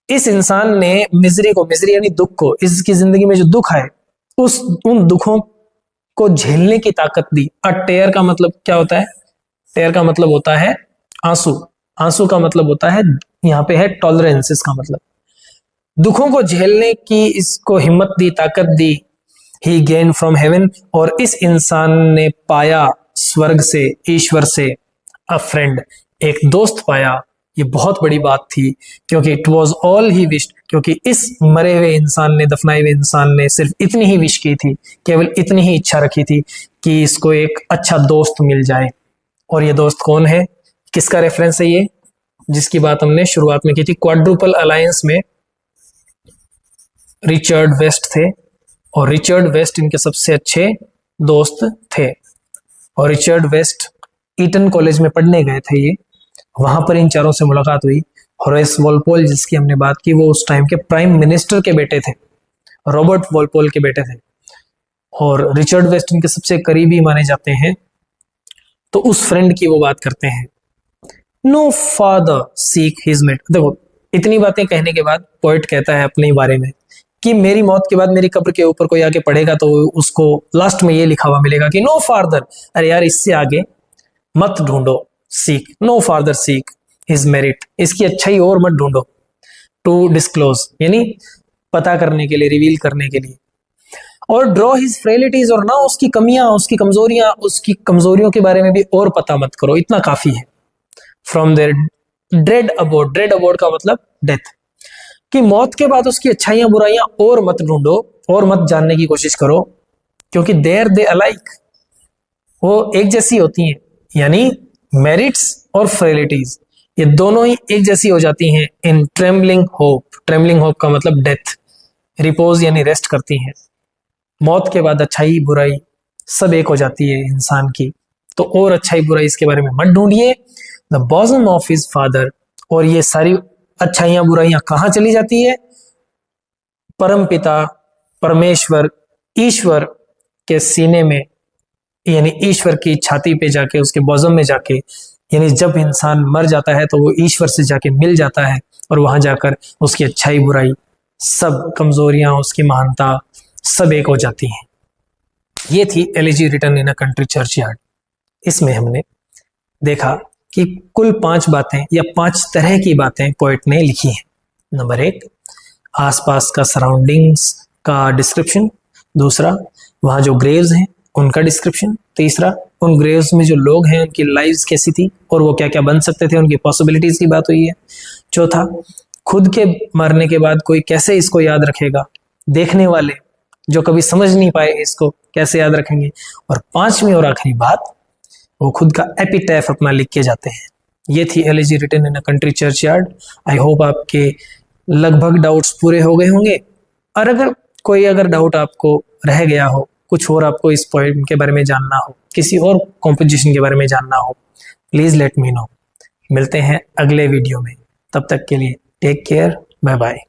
इस इंसान ने मिजरी को, मिजरी यानी दुख को, इसकी जिंदगी में जो दुख आए उन दुखों को झेलने की ताकत दी। अ टेयर का मतलब क्या होता है? टेयर का मतलब होता है आंसू, आंसू का मतलब होता है, यहाँ पे है टॉलरेंस, इसका मतलब दुखों को झेलने की इसको हिम्मत दी, ताकत दी। ही गेन फ्रॉम हेवन, और इस इंसान ने पाया स्वर्ग से, ईश्वर से, अ फ्रेंड, एक दोस्त पाया। ये बहुत बड़ी बात थी, क्योंकि it was all he wished, क्योंकि इस मरे हुए इंसान ने, दफनाए हुए इंसान ने सिर्फ इतनी ही विश की थी, केवल इतनी ही इच्छा रखी थी कि इसको एक अच्छा दोस्त मिल जाए। और ये दोस्त कौन है? किसका रेफरेंस है ये? जिसकी बात हमने शुरुआत में की थी, क्वाड्रुपल अलायंस में रिचर्ड वेस्ट थे, और रिचर्ड वेस्ट इनके सबसे अच्छे दोस्त थे। और रिचर्ड वेस्ट ईटन कॉलेज में पढ़ने गए थे ये, वहां पर इन चारों से मुलाकात हुई। होरेस वॉलपोल, जिसकी हमने बात की, वो उस टाइम के प्राइम मिनिस्टर के बेटे थे, रॉबर्ट वॉलपोल के बेटे थे, और रिचर्ड वेस्ट इनके सबसे करीबी माने जाते हैं। तो उस फ्रेंड की वो बात करते हैं। No father seek his mate, देखो इतनी बातें कहने के बाद पोएट कहता है अपने बारे में कि मेरी मौत के बाद मेरी कब्र के ऊपर कोई आके पढ़ेगा तो उसको लास्ट में ये लिखा हुआ मिलेगा कि नो फादर, अरे यार इससे आगे मत ढूंढो, seek, no father seek his merit, इसकी अच्छाई और मत ढूंढो। टू डिस्क्लोज यानी पता करने के लिए, रिवील करने के लिए। और ड्रॉ हिज फ्रेलिटीज, और ना उसकी कमियां, उसकी कमजोरियां, उसकी कमजोरियों के बारे में भी और पता मत करो, इतना काफी है। From their dread abode, dread abode का मतलब डेथ, कि मौत के बाद उसकी अच्छाइयां बुराइयां और मत ढूंढो, और मत जानने की कोशिश करो, क्योंकि देयर दे अलाइक, वो एक जैसी होती हैं। यानी मेरिट्स और फ्रेलिटीज ये दोनों ही एक जैसी हो जाती हैं इन ट्रेम्बलिंग होप। ट्रेम्बलिंग होप का मतलब डेथ, रिपोज यानी रेस्ट करती हैं। मौत के बाद अच्छाई बुराई सब एक हो जाती है इंसान की, तो और अच्छाई बुराई इसके बारे में मत ढूंढिए। The bosom of his father, और ये सारी अच्छाइयां बुराइयां कहाँ चली जाती है? परम पिता परमेश्वर ईश्वर के सीने में, यानी ईश्वर की छाती पे जाके, उसके बॉजम में जाके, यानी जब इंसान मर जाता है तो वो ईश्वर से जाके मिल जाता है और वहां जाकर उसकी अच्छाई बुराई सब कमजोरियां, उसकी महानता सब एक हो जाती हैं। ये थी elegy written in a country churchyard. इसमें हमने देखा कि कुल 5 बातें या 5 तरह की बातें पोएट ने लिखी हैं। नंबर 1, आसपास का सराउंडिंग्स का डिस्क्रिप्शन। दूसरा, वहाँ जो ग्रेव्स हैं उनका डिस्क्रिप्शन। तीसरा, उन ग्रेव्स में जो लोग हैं उनकी लाइव्स कैसी थी और वो क्या क्या बन सकते थे, उनकी पॉसिबिलिटीज की बात हुई है। चौथा, खुद के मरने के बाद कोई कैसे इसको याद रखेगा, देखने वाले जो कभी समझ नहीं पाए इसको कैसे याद रखेंगे। और 5वीं और आखिरी बात, वो खुद का एपिटैफ अपना लिख के जाते हैं। ये थी elegy written in a country churchyard. I hope आपके लगभग डाउट्स पूरे हो गए होंगे, और अगर कोई डाउट आपको रह गया हो, कुछ और आपको इस पॉइंट के बारे में जानना हो, किसी और कॉम्पोजिशन के बारे में जानना हो, प्लीज लेट मी नो। मिलते हैं अगले वीडियो में, तब तक के लिए टेक केयर, बाय बाय।